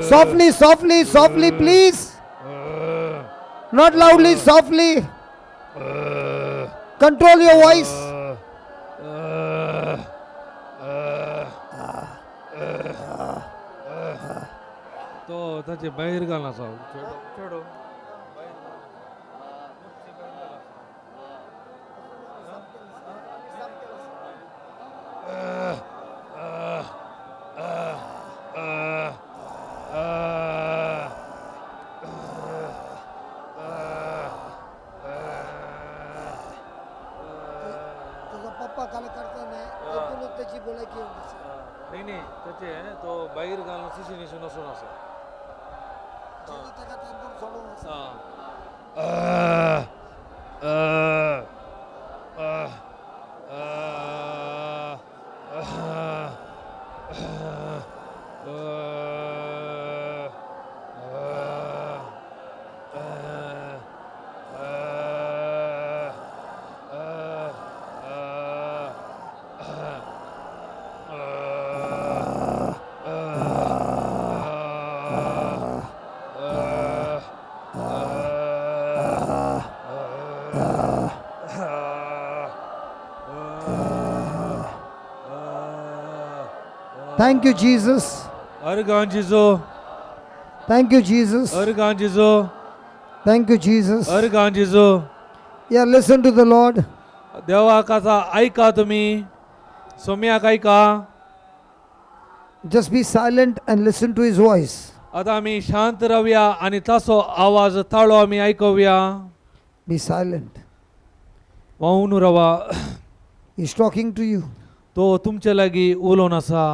Softly, softly, softly, please. Not loudly, softly. Control your voice. तो त्याचे बाहेर घालना साव छोडो तुझा पप्पा काल करता नाही ऐकून त्याची बोलायची नाही नाही त्याचे तो बाहेर घालणं शिशी निशू नसून असं Thank you, Jesus. Organ जिजो Thank you, Jesus. Organ जिजो Thank you, Jesus. Organ जिजो Yeah, listen to the Lord. देवा कसा ऐका तुम्ही सोम्याक ऐका Just be silent and listen to his voice. आता आम्ही शांत राहूया आणि तासो आवाज ताळो आम्ही ऐकूया Be silent. मौन रवा He's talking to you. तो तुमच्या लागी उलोवन आसा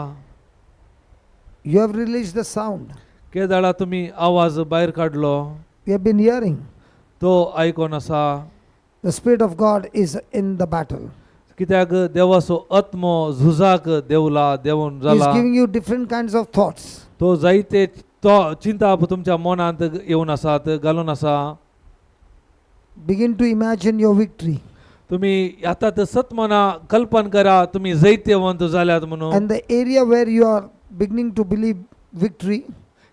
You have released the sound. केदाळा तुम्ही आवाज भायर काडलो We have been hearing. तो आयकोन आसा The Spirit of God is in the battle. कित्याक देवाचो आत्मो झुजाक देवला देवून He's जाला giving you different kinds of thoughts. तो जायते तो चिंता तुमच्या मनांत येवन आसात घालून आसा Begin to imagine your victory. तुम्ही आतां सतमना कल्पन करा तुम्ही जैत्यवंत जाल्यात म्हणून And the area where you are beginning to believe victory,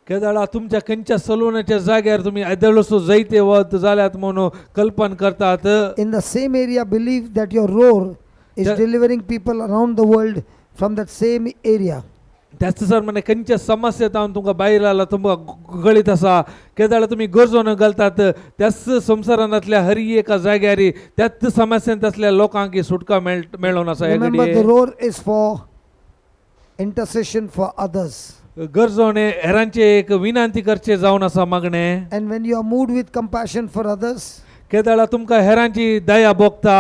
केदाळा तुमच्या खंयच्या सलूनाच्या जाग्यार तुम्ही आदळसो जैत्यवंत जाल्यात म्हणून कल्पन करतात in the same area, believe that your roar is Yeah. delivering people around the world from that same area. त्याच सर म्हणे खंयच्या समस्येत हांव तुमकां भायर आला तुमकां गळीत आसा केदाळा तुम्ही गरजोन घालतात त्याच संवसारांतल्या हर एका जाग्यार त्याच समस्येंत असल्या लोकांक ही सुटका मेळोन आसा हे Remember, the घडये roar is for intercession for others. गरजोने हेरांचे एक विनंती करचे जावन आसा मागणे And when you are moved with compassion for others, केदाळा तुमकां हेरांची दया भोगता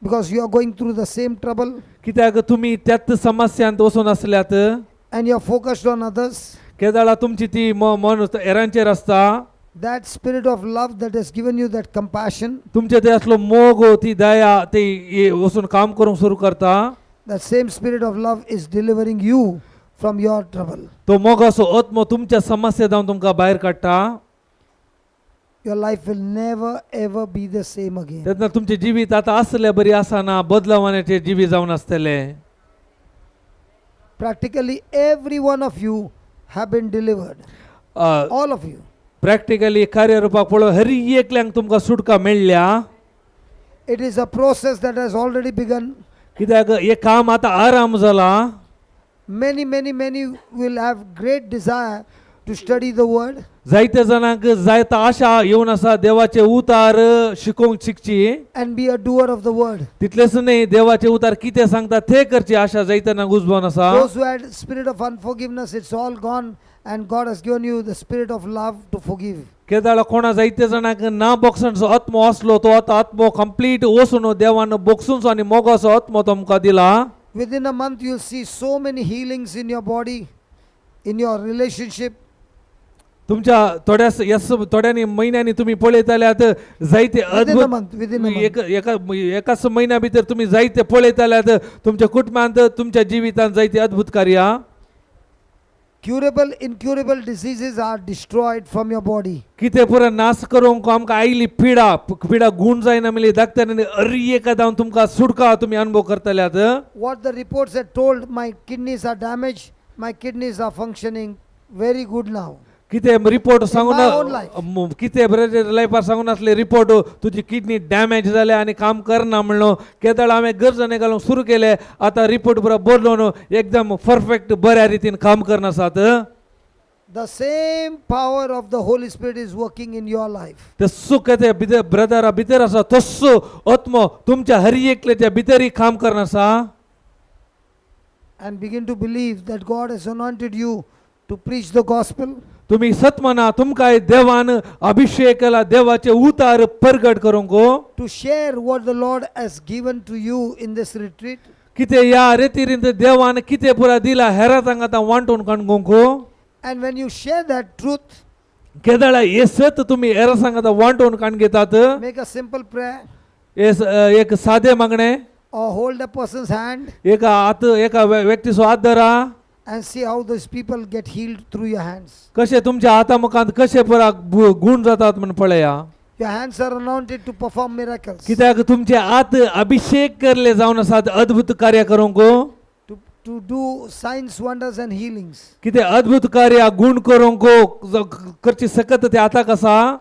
because you are going through the same trouble कित्याक तुम्ही त्याच समस्यांत वचून आसल्यात and you are focused on others, केदाळा तुमची ती मन हेरांचेर आसता that spirit of love that has given you that compassion, तुमचे ते असलो मोग ती दया ते वचून काम करूंक सुरू करता that same spirit of love is delivering you from your trouble. तो मोगाचो आत्मो तुमच्या समस्येत जावन तुमकां भायर काडटा Your life will never ever be the same again. तेन्ना तुमचे जिवीत आतां आसले बरी आसना बदलावानाचे जिवीत जावन आसतले Practically every one of you have been delivered. All of you. Practically कार्यरूपाक पळोवन हर एकल्यांक तुमकां सुटका मेळ्ळ्या It is a process that has already begun. कित्याक हे काम आतां आराम जाला Many will have great desire to study the word, जायत्या जाणांक जायता आशा येवन आसा देवाचे उतार शिकोवंक शिकची and be a doer of the word. तितलेच न्ही देवाचे उतार कितें सांगता ते करची आशा जायत्यांक उजवून आसा Those who had spirit of unforgiveness, it's all gone, and God has given you the spirit of love to forgive. केदाळा कोणा जायत्या जाणांक ना बोगसणचो आत्मो आसलो तो आतां आत्मो कंप्लीट वचून देवान बोगसूनचो आनी मोगाचो आत्मो तुमकां दिला Within a month, you'll see so many healings in your body, in your relationship. तुमच्या थोड्यानी महिन्यांनी तुम्ही पळयताल्यात जायते Within a month, within a month. एकाच महिन्या भितर तुम्ही जायते पळयताल्यात तुमच्या कुटुंबांत तुमच्या जिवितांत जायते अद्भुत कार्य. Curable, incurable diseases are destroyed from your body. कितें पुरो नाश करूंक आमकां आयली पिडा गुण जायना मिली धाकट्यानी अरी एका जावन तुमकां सुटका तुमी अनुभव करतल्यात. What the reports had told, my kidneys are damaged, my kidneys are functioning very good now. कितें रिपोर्ट सांगून my own life. कितें ब्रदर लायफार सांगून आसले रिपोर्ट तुजी किडनी डॅमेज जाल्या आनी काम करना म्हणलो केदळ हांवें गरजने घालूंक सुरू केले आतां रिपोर्ट पुरो बदलून एकदम परफेक्ट बऱ्या रितीन काम करना आसात. The same power of the Holy Spirit is working in your life. तस्सो केते ब्रदरा भितर आसा तस्सो आत्मो तुमच्या हर एकल्याच्या भितरही काम करना आसा. And begin to believe that God has anointed you to preach the gospel. तुम्ही सत्मना तुमकां देवान अभिषेक केला देवाचे उतार प्रगट करूंक To share what the Lord has given to you in this retreat. कितें या रेतीरीन देवान कितें पुरा दिला हेरांक आतां वांटून काणगोंक. And when you share that truth, केदळा हे सत तुम्ही हेरांक आतां वांटून काण घेतात. make a simple prayer एक साधे मागणे or hold a person's hand एका व्यक्तीचो हात धरा and see how those people get healed through your hands. कशे तुमच्या हाता मुखांत कशे पुरा गुण जातात म्हण पळया. Your hands are anointed to perform miracles. कित्याक तुमचे हात अभिषेक करले जावन आसात अद्भुत कार्य करूंक. To do signs, wonders and healings. कितें अद्भुत कार्य गुण करूंक करची सकत ते हाताक आसा.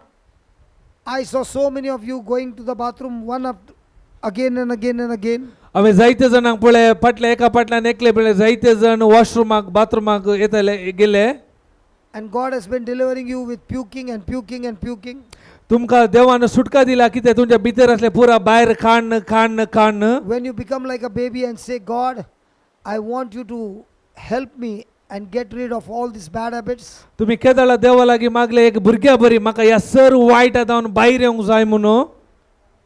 I saw so many of you going to the bathroom one after again and again and again. हांवें जायते जाणांक पळय फाटल्या एका फाटल्यान एकले पळय जायते जण वॉशरूमाक बाथरूमाक येतले गेले. And God has been delivering you with puking and puking and puking. तुमकां देवान सुटका दिला कितें तुमच्या भितर असले पुरा भायर खाण. When you become like a baby and say, God, I want you to help me and get rid of all these bad habits. तुम्ही केदळा देवा लागीं मागले एक भुरग्या बरी म्हाका ह्या सर वायट जावन भायर येवंक जाय म्हणून.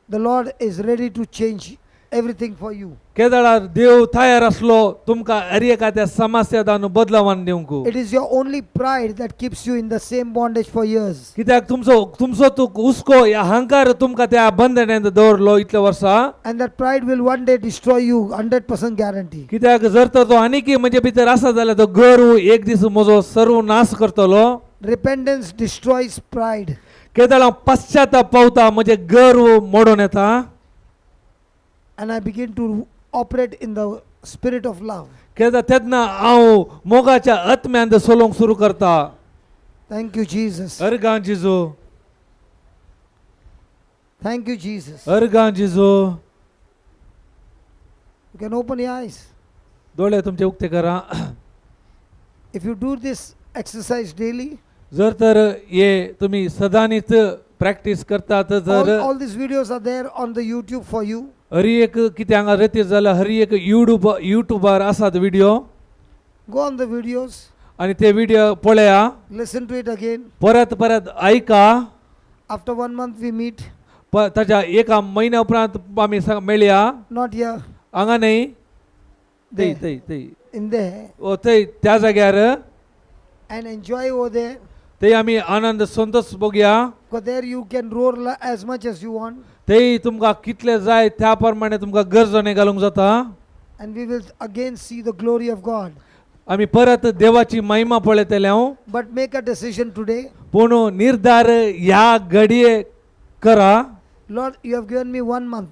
The Lord is ready to change everything for you. केदळा देव तयार असलो तुमकां हर एका त्या समस्या जावन बदलावन दिवंक. It is your only pride that keeps you in the same bondage for years. कित्याक तुमचो तू हुस्को अहंकार तुमकां त्या बंधनांत दवरलो इतले वर्सां. And that pride will one day destroy you, 100% guarantee. कित्याक जर तर तो आनीक म्हणजे भितर आसा जाल्यार तो गर्व एक दीस म्हजो सर्व नाश करतलो. Repentance destroys pride. केदळा पश्चाताप पावता म्हणजे गर्व मोडून येता. And I begin to operate in the spirit of love. केदा तेन्ना हांव मोगाच्या आत्म्यांत चलोवंक सुरू करता. Thank you, Jesus. अर्गां जिजो Thank you, Jesus. अर्गां जिजो. You can open your eyes. दोळे तुमचे उक्ते करा. If you do this exercise daily, जर तर हे तुम्ही सदांच प्रॅक्टिस करतात जर all these videos are there on the YouTube for you. हरी एक कितें हांगा रेतीर जाल्यार हरी एक युट्यूबार आसात video. Go on the videos, आणि ते व्हिडिओ पळया listen to it again. परत ऐका. After 1 month we meet, ताच्या एका महिन्या उपरांत आमी मेळया. not here, हांगा न्ही there, थंय in there, ओ थंय त्या जाग्यार and enjoy over there. थंय आमी आनंद संतोष बघया. Because there you can roar as much as you want. थंय तुमकां कितले जाय त्या प्रमाणे तुमकां गरजने घालूंक जाता. And we will again see the glory of God. आमी परत देवाची महिमा पळयतले हांव. But make a decision today. पूण निर्धार ह्या घडये करा. Lord, you have given me 1 month.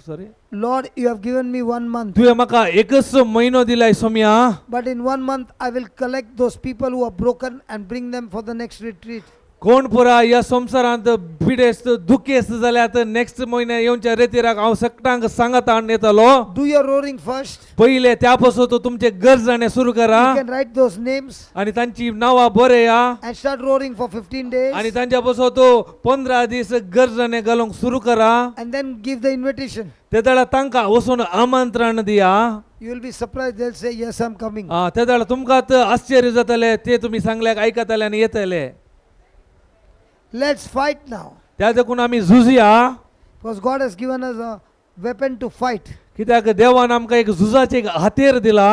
Sorry Lord, you have given me 1 month. तुवें म्हाका एकच महिनो दिलाय Saumya. But in 1 month, I will collect those people who are broken and bring them for the next retreat. कोण पुरा ह्या संवसारांत पिडेस्त दुखेस्त जाल्यार नेक्स्ट म्हयन्या येवच्या रेतीराक हांव सकटांक सांगत हाडून येतलो. Do your roaring first. पहिले त्या पासून तो तुमचे गरजणे सुरू करा. You can write those names आणि तांची नांवां बरया and start roaring for 15 days. आणि तांच्या पासून तो 15 दीस गरजणे घालूंक सुरू करा. And then give the invitation. ते दाडा तांकां वचून आमंत्रण दिया. You will be surprised. They'll say, yes, I'm coming. ते दाडा तुमकां आश्चर्य जातले ते तुमी सांगल्याक आयकतले आनी येतले. Let's fight now. त्या देखून आमी झुजया. Because God has given us a weapon to fight. कित्याक देवान आमकां एक झुजाचें एक हातेर दिला.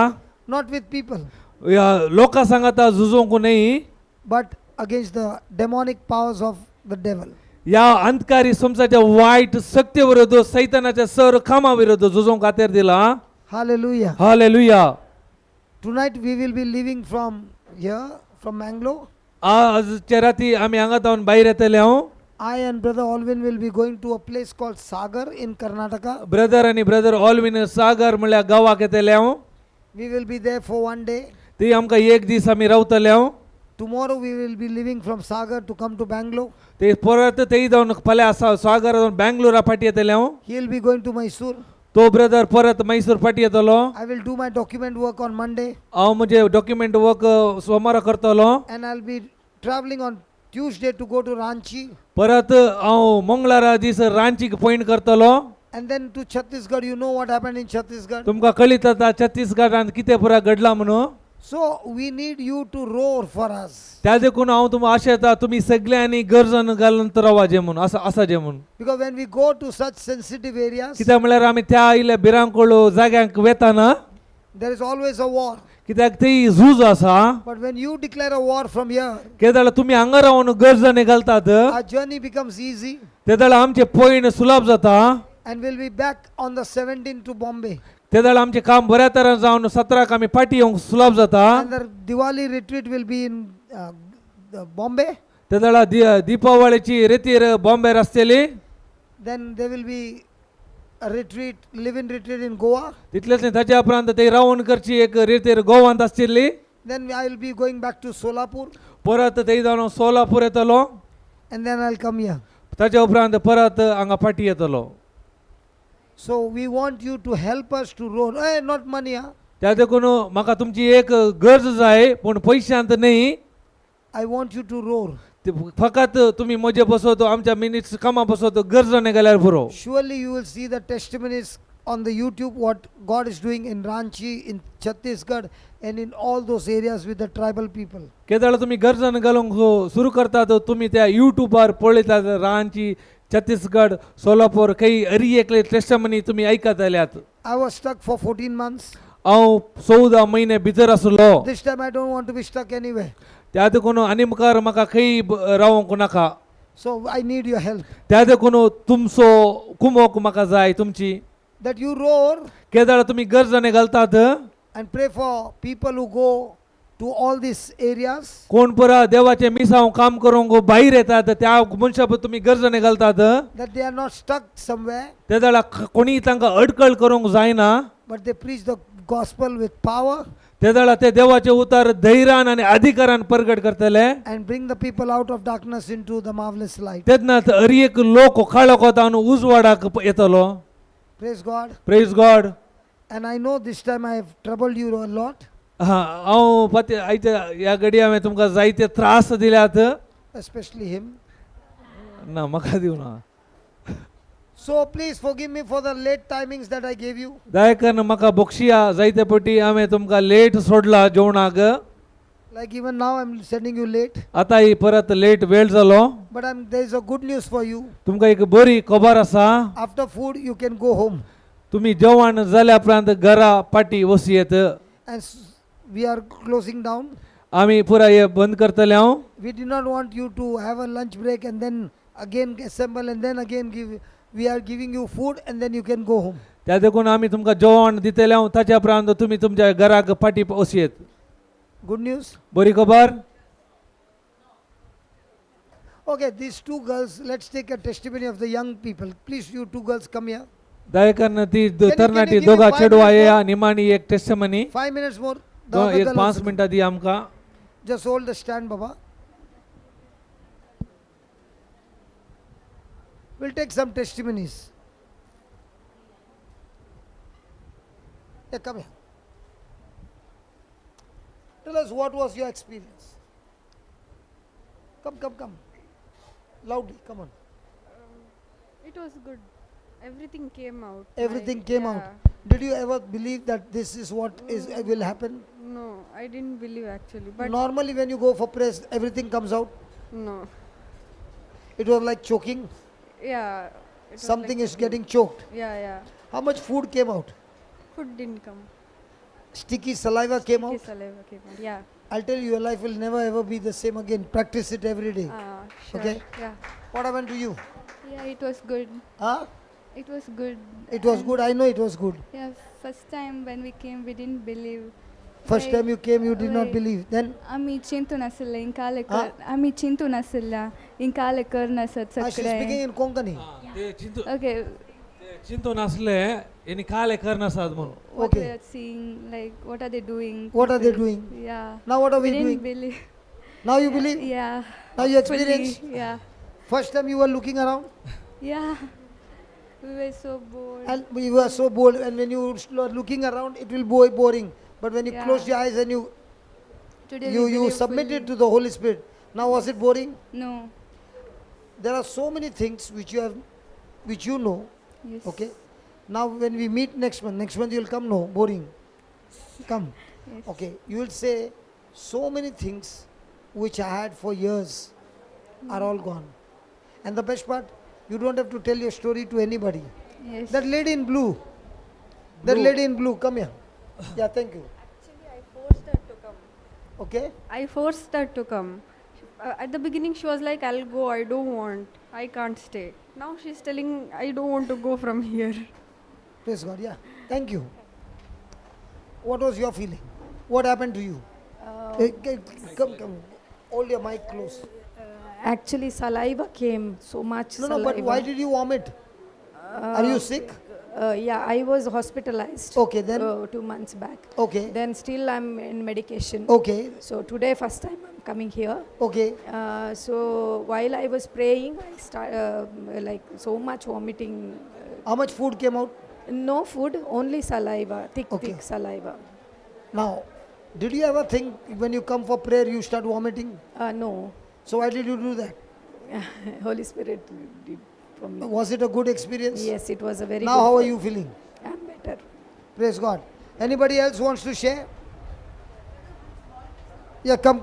not with people, या लोकां सांगात झुजोंक न्ही, but against the demonic powers of the devil. या अंधकारी संसाच्या वाईट शक्ती विरुद्ध सैतानाच्या सर खामा विरुद्ध झुजोंक हातेर दिला. Hallelujah. Hallelujah. Tonight we will be leaving from here, from Mangalore. आजच्या राती आमी हांगा तावन भायर येतले. हांव I and Brother Alvin will be going to a place called Sagar in Karnataka. Brother आणि ब्रदर ऑलविन सागर म्हणल्यार गांवाक येतले. हांव We will be there for one day. ती आमकां एक दीस आमी रावतले. हांव Tomorrow we will be leaving from Sagar to come to Bangalore. ते परत थंय जावन फाल्यां सागर जावन बँगलोरा फाटी येतले. हांव He will be going to Mysore. तो ब्रदर परत मैसूर फाटी येतलो. I will do my document work on Monday हांव म्हणजे डॉक्युमेंट वर्क सोमारा करतलो. and I'll be traveling on Tuesday to go to Ranchi परत हांव मंगळारा दीस रांचीक पॉयंट करतलो. and then to Chhattisgarh. You know what happened in Chhattisgarh. तुमकां कळीत आसा छत्तीसगडांत कितें पुरा घडलां म्हणून. So we need you to roar for us. त्या देखून हांव तुमकां आशा येता तुमी सगळ्यांनी गरजन घालून रावा जे म्हणून आसा जे म्हणून. Because when we go to such sensitive areas, कित्याक म्हळ्यार आमी त्या इल्ल्या भिरांकोळ जाग्यांक वेताना there is always a war. कित्याक थंय झूज आसा. But when you declare a war from here, केदाळ तुमी हांगा रावन गरजने घालतात, our journey becomes easy तेदाळ आमचे पॉयंट सुलभ जाता. and we'll be back on the 17th to Bombay. तेदाळ आमचें काम बऱ्या तरेन जावन 17 आमी फाटी येवंक सुलभ जाता. And the Diwali retreat will be in the Bombay. तेदाळ दिपावळीची रेतीर बॉम्बेर आसतली. Then there will be a retreat, live-in retreat in Goa. तितलेंच न्ही, ताच्या उपरांत थंय रावन करची एक रेतीर गोवांत आसतली. Then I will be going back to Solapur परत थंय जावन सोलापूर येतलो. and then I'll come here. ताच्या उपरांत परत हांगा फाटी येतलो. So we want you to help us to roar. Hey, not money, huh? त्या देखून म्हाका तुमची एक गरज जाय, पूण पयशांत न्ही. I want you to roar. फकत तुम्ही मजे बसवतो आमच्या मिनिट्स कामा बसवतो गरजने गेल्यार पुरो. Surely you will see the testimonies on the YouTube what God is doing in Ranchi, in Chhattisgarh, and in all those areas with the tribal people. केदाळ तुम्ही गरजन घालूंक सुरू करतात, तुम्ही त्या युट्यूबार पळयतात. रांची, छत्तीसगड, सोलापूर काही एकले टेस्टमनी तुम्ही ऐकत आल्यात. I was stuck for 14 months. हांव 14 महिने भितर आसलो. This time I don't want to be stuck anywhere. त्या देखून आनी मुखार म्हाका खंय रावंक नाका. So I need your help. त्या देखून तुमचो कुमोक म्हाका जाय तुमची. That you roar केदाळ तुम्ही गरजने घालतात and pray for people who go to all these areas. कोण परा देवाचे मिसांव काम करूंक भायर येतात त्या मनशा तुम्ही गरजने घालतात. That they are not stuck somewhere, तेदाळ कोणी तांकां अडकळ करूंक जायना. but they preach the gospel with power तेदाळ ते देवाचे उतार धैर्यान आणि अधिकारान प्रगट करतले. and bring the people out of darkness into the marvelous light. तेदनात हर एक लोक काळोख वता उजवाडाक येतलो. Praise God. Praise God. And I know this time I have troubled you a lot, हांव पते आयच्या ह्या घडये हांवें तुमकां जायते त्रास दिल्यात. especially him. ना म्हाका दिवना. So please forgive me for the late timings that I gave you. दया करून म्हाका बक्षिया जायते पटी हांवें तुमकां लेट सोडला जेवणाक. Like even now I'm sending you late. आता ही परत लेट वेळ जालो. But there is a good news for you. तुमकां एक बरी खबर आसा. After food you can go home. तुम्ही जेवण जाल्या उपरांत घरा पाटी वसयेत. And we are closing down. आमी पुरा हे बंद करतले. हांव We did not want you to have a lunch break and then again assemble and then again give. We are giving you food and then you can go home. त्या देखून आमी तुमकां जेवण दितले. हांव ताच्या उपरांत तुमी तुमच्या घराक पाटी वसयेत. Good news. बरी खबर. Okay, these two girls, let's take a testimony of the young people. Please, you two girls come here. दया करून ती तरणाटी give me दोघा 5 चेडवा minutes येया more? निमाणी एक टेस्टमनी. 5 minutes more. The एक other girl 5 also. मिनटां दी आमकां. Just hold the stand, Baba. We'll take some testimonies. Yeah, come here. Tell us what was your experience. Come. Loudly, come on. It was good. Everything came out. Everything came out. Yeah. Did you ever believe that this is what is will happen? No, I didn't believe actually. But Normally when you go for prayers, everything comes out. no. It was like choking. Yeah. It was Something like- is getting choked. Yeah. How much food came out? Food didn't come. Sticky saliva came out? Saliva came out. Yeah. I'll tell you, your life will never ever be the same again. Practice it every day. Sure. Okay. Yeah. What happened to you? Yeah, it was good. Huh? It was good. It was good. I know it was good. Yeah, first time when we came, we didn't believe. First time you came, you did not Right. believe. Then आम्ही चिंतून आसले Inca Ah? लेकर आम्ही चिंतून आसला Inca लेकर नसत she's speaking सगळे in Konkani. ते चिंतू okay ते चिंतून असले यांनी काले करण्यासाद म्हणून what Okay. we are seeing, like what are they doing, What are they doing? yeah, Now what are we didn't doing? believe. Now you believe? Yeah, Now you fully, experience? yeah, First time you were looking around yeah, we were so bored. and you were so bored, and when you are looking around, it will be boring. But when you Yeah. close your eyes and Today you we believe submit fully. it to the Holy Spirit. Now was it boring? No, There are so many things which you know. yes, Okay. Now when we meet next month you will come. No, boring. Come. yes, Okay. You will say so many things which I had for years are all gone. And the best part, you don't have to tell your story to anybody. yes. That lady in blue. That Blue. lady in blue, come here. Yeah, thank you. Actually, I forced her to come. Okay. I forced her to come. At the beginning, she was like, I'll go, I don't want, I can't stay. Now she's telling, I don't want to go from here. Praise God. Yeah. Thank you. What was your feeling? What happened to you? Come. Hold your mic close. Actually, saliva came, so much No, saliva. but why did you vomit? Are you sick? Yeah, I was hospitalized. Okay, then? 2 months back. Okay. Then still I'm in medication. Okay. So today, first time I'm coming here. Okay. So while I was praying, I like so much vomiting. How much food came out? No food, only saliva, thick Okay. saliva. Now, did you ever think when you come for prayer you start vomiting? No, So why did you do that? Holy Spirit did for me. Was it a good experience? Yes, it was a very Now good how are for- you feeling? I'm better. Praise God. Anybody else wants to share? Yeah, come.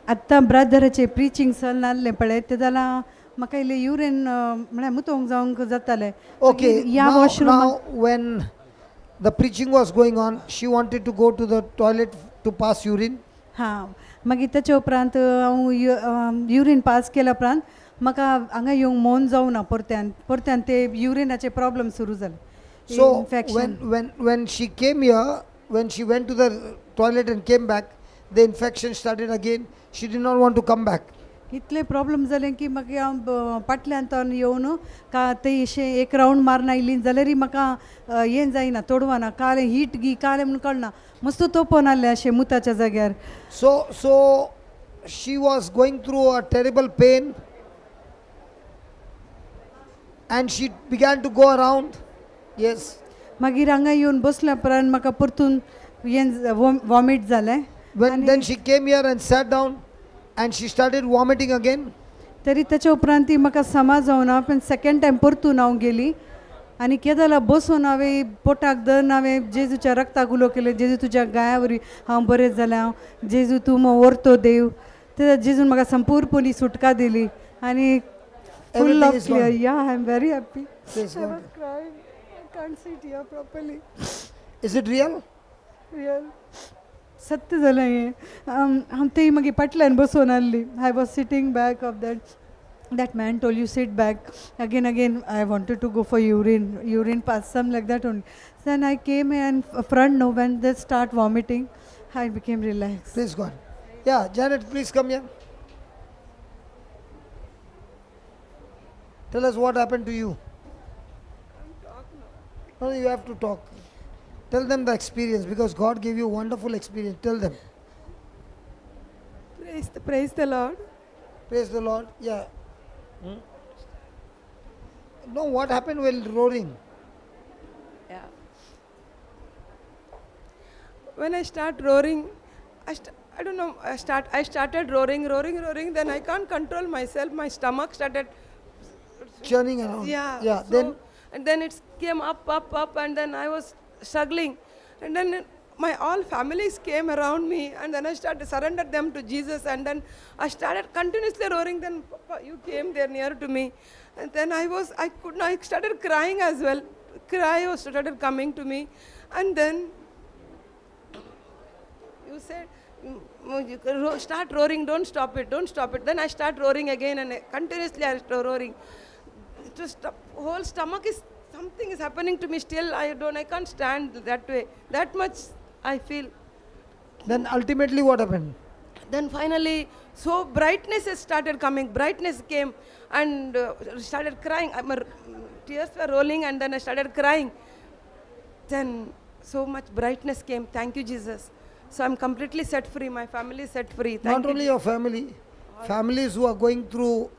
आत्तां ब्रदराचें preaching चलना नासलें पळय तें जाल्यार म्हाका इल्लें urine म्हळ्यार मुतोंक जावंक जातालें Okay. ह्या Now, washroom when the preaching was going on, she wanted to go to the toilet to pass urine. हां मागीर तेच्या उपरांत हांव युरीन पास केल्या उपरांत म्हाका हांगा येवंक मोन जावना परत्यान ते युरिनाचे प्रॉब्लम सुरू जाले So infection when she came here, when she went to the toilet and came back, the infection started again. She did not want to come back. इतले प्रॉब्लम जालें की म्हाका हांव पाटल्यान तोन येवन का ते अशें एक रावंड मारून आयली जाल्यार म्हाका हें जायना तोडवाना कालें हीट कालें म्हणून कळना मस्त तोपोन आहलें अशें मुताच्या जाग्यार So she was going through a terrible pain, and she began to go around. Yes. मागीर हांगा येवन बसल्या उपरांत म्हाका परतून हें वॉमीट जालें Then she came here and sat down, and she started vomiting again. तरी तेच्या उपरांत ती म्हाका समाज जावना पण सेकंड टायम परतून हांव गेली आनी कितें जाल्यार बसून हांवें पोटाक धरून हांवें जेजूच्या रक्ताक उलो केले जेजू तुज्या गाया वरवीं हांव बरें जालें हांव जेजू तूं व्हरतो देव ते जेजून म्हाका संपूर्णपणी सुटका दिली आनी full Everything of is clear gone. Yeah I am very happy Praise God. Crying. I can't sit here properly. Is it real? Real. सत्य जालें हें हांव थंय मागीर फाटल्यान बसून आहली I was sitting back of that man told you sit back again I wanted to go for urine pass some like that only then I came in front now when they start vomiting I became relaxed. Praise God. Yeah, Janet, please come here. Tell us what happened to you. No, you have to talk. Tell them the experience because God gave you wonderful experience. Tell them. Praise the Lord. Praise the Lord. Yeah. No, what happened while roaring? Yeah. When I start roaring, I don't know, I started roaring, then I can't control myself. My stomach started Churning around. Yeah. Yeah. So, and then it came up, and then I was struggling. And then my all families came around me, and then I started surrendered them to Jesus, and then I started continuously roaring. Then Papa, you came there near to me, and then I started crying as well. Cry was started coming to me, and then you said, you can start roaring, don't stop it, don't stop it. Then I start roaring again, and continuously I start roaring. It was whole stomach is, something is happening to me still. I can't stand that way. That much I feel. Then ultimately what happened? Then finally, so brightness has started coming. Brightness came and started crying. Tears were rolling, and then I started crying. Then so much brightness came. Thank you, Jesus. So I'm completely set free. My family is set free. Thank Not you. only your family, families who are going through,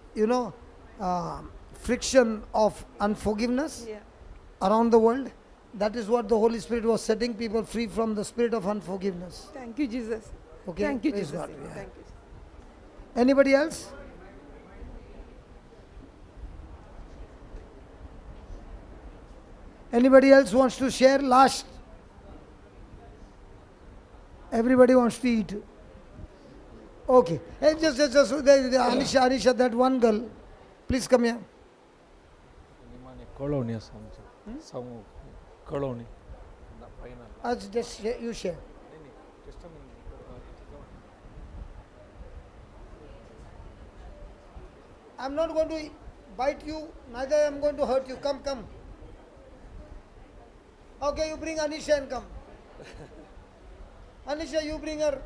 friction of unforgiveness Yeah. around the world. That is what the Holy Spirit was setting people free from, the spirit of unforgiveness. Thank you, Jesus. Okay, Thank you, praise Jesus. God, yeah. Thank you. Anybody else? Anybody else wants to share? Last. Everybody wants to eat. Okay. Hey, just Anisha, that one girl. Please come here. कळवणी असं आमचं समूह कळवणी Just you share. I'm not going to bite you, neither I'm going to hurt you. Come, come. Okay, you bring Anisha and come. Anisha, you bring her.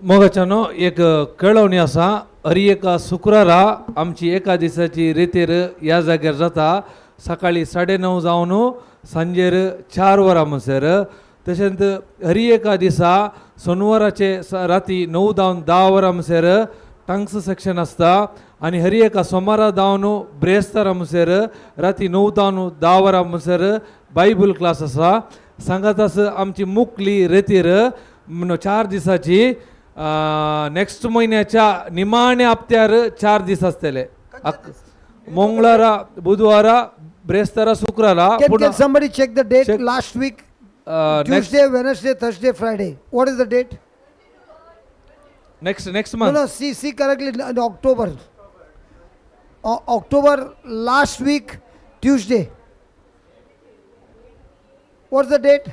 मोगाच्यानो एक कळवणी आसा हर एका शुक्रारा आमची एका दिसाची रेतेर ह्या जाग्यार जाता सकाळी 9:30 जावन सांजेर 4 वरां म्हणसर तशेंच हर एका दिसा सोनवाराचे राती 9 जावन 10 वरां म्हणसर टंग्स सेक्शन आसता आनी हर एका सोमारा जावन ब्रेस्तारा म्हणसर राती 9 जावन 10 वरां म्हणसर बायबल क्लास आसा सांगात आसा आमची मुकली रेतीर 4 दिसाची नेक्स्ट म्हयन्याच्या निमाण्या हप्त्यार 4 दीस आसतले मंगळारा बुधवारा ब्रेस्तारा शुक्रारा Can somebody check the date? Check. Last week, next Tuesday, Wednesday, Thursday, Friday. What is the date? next No, month no, see correctly, in October. October last week, Tuesday. What's the date?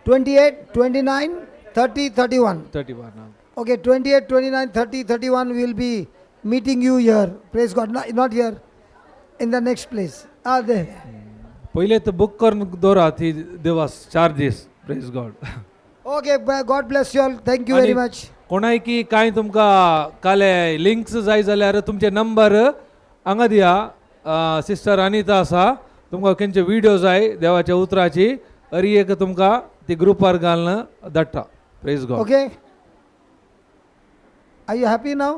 28, 29, 30, 31. 31 Okay, 28, 29, 30, 31 we will be meeting you here. Praise God. Not here, in the next place. There. पहिले तर book करून दवरा ती दिवस 4 दीस praise God Okay, God bless you all. Thank you very much. कोणाय की कांय तुमकां काले लिंक्स जाय जाल्यार तुमचे नंबर हांगा दिया सिस्टर अनिता आसा तुमकां खंयचे व्हिडिओ जाय देवाच्या उतराची हरी एक तुमकां ती ग्रुपार घालून धाडटा praise God Okay. Are you happy now?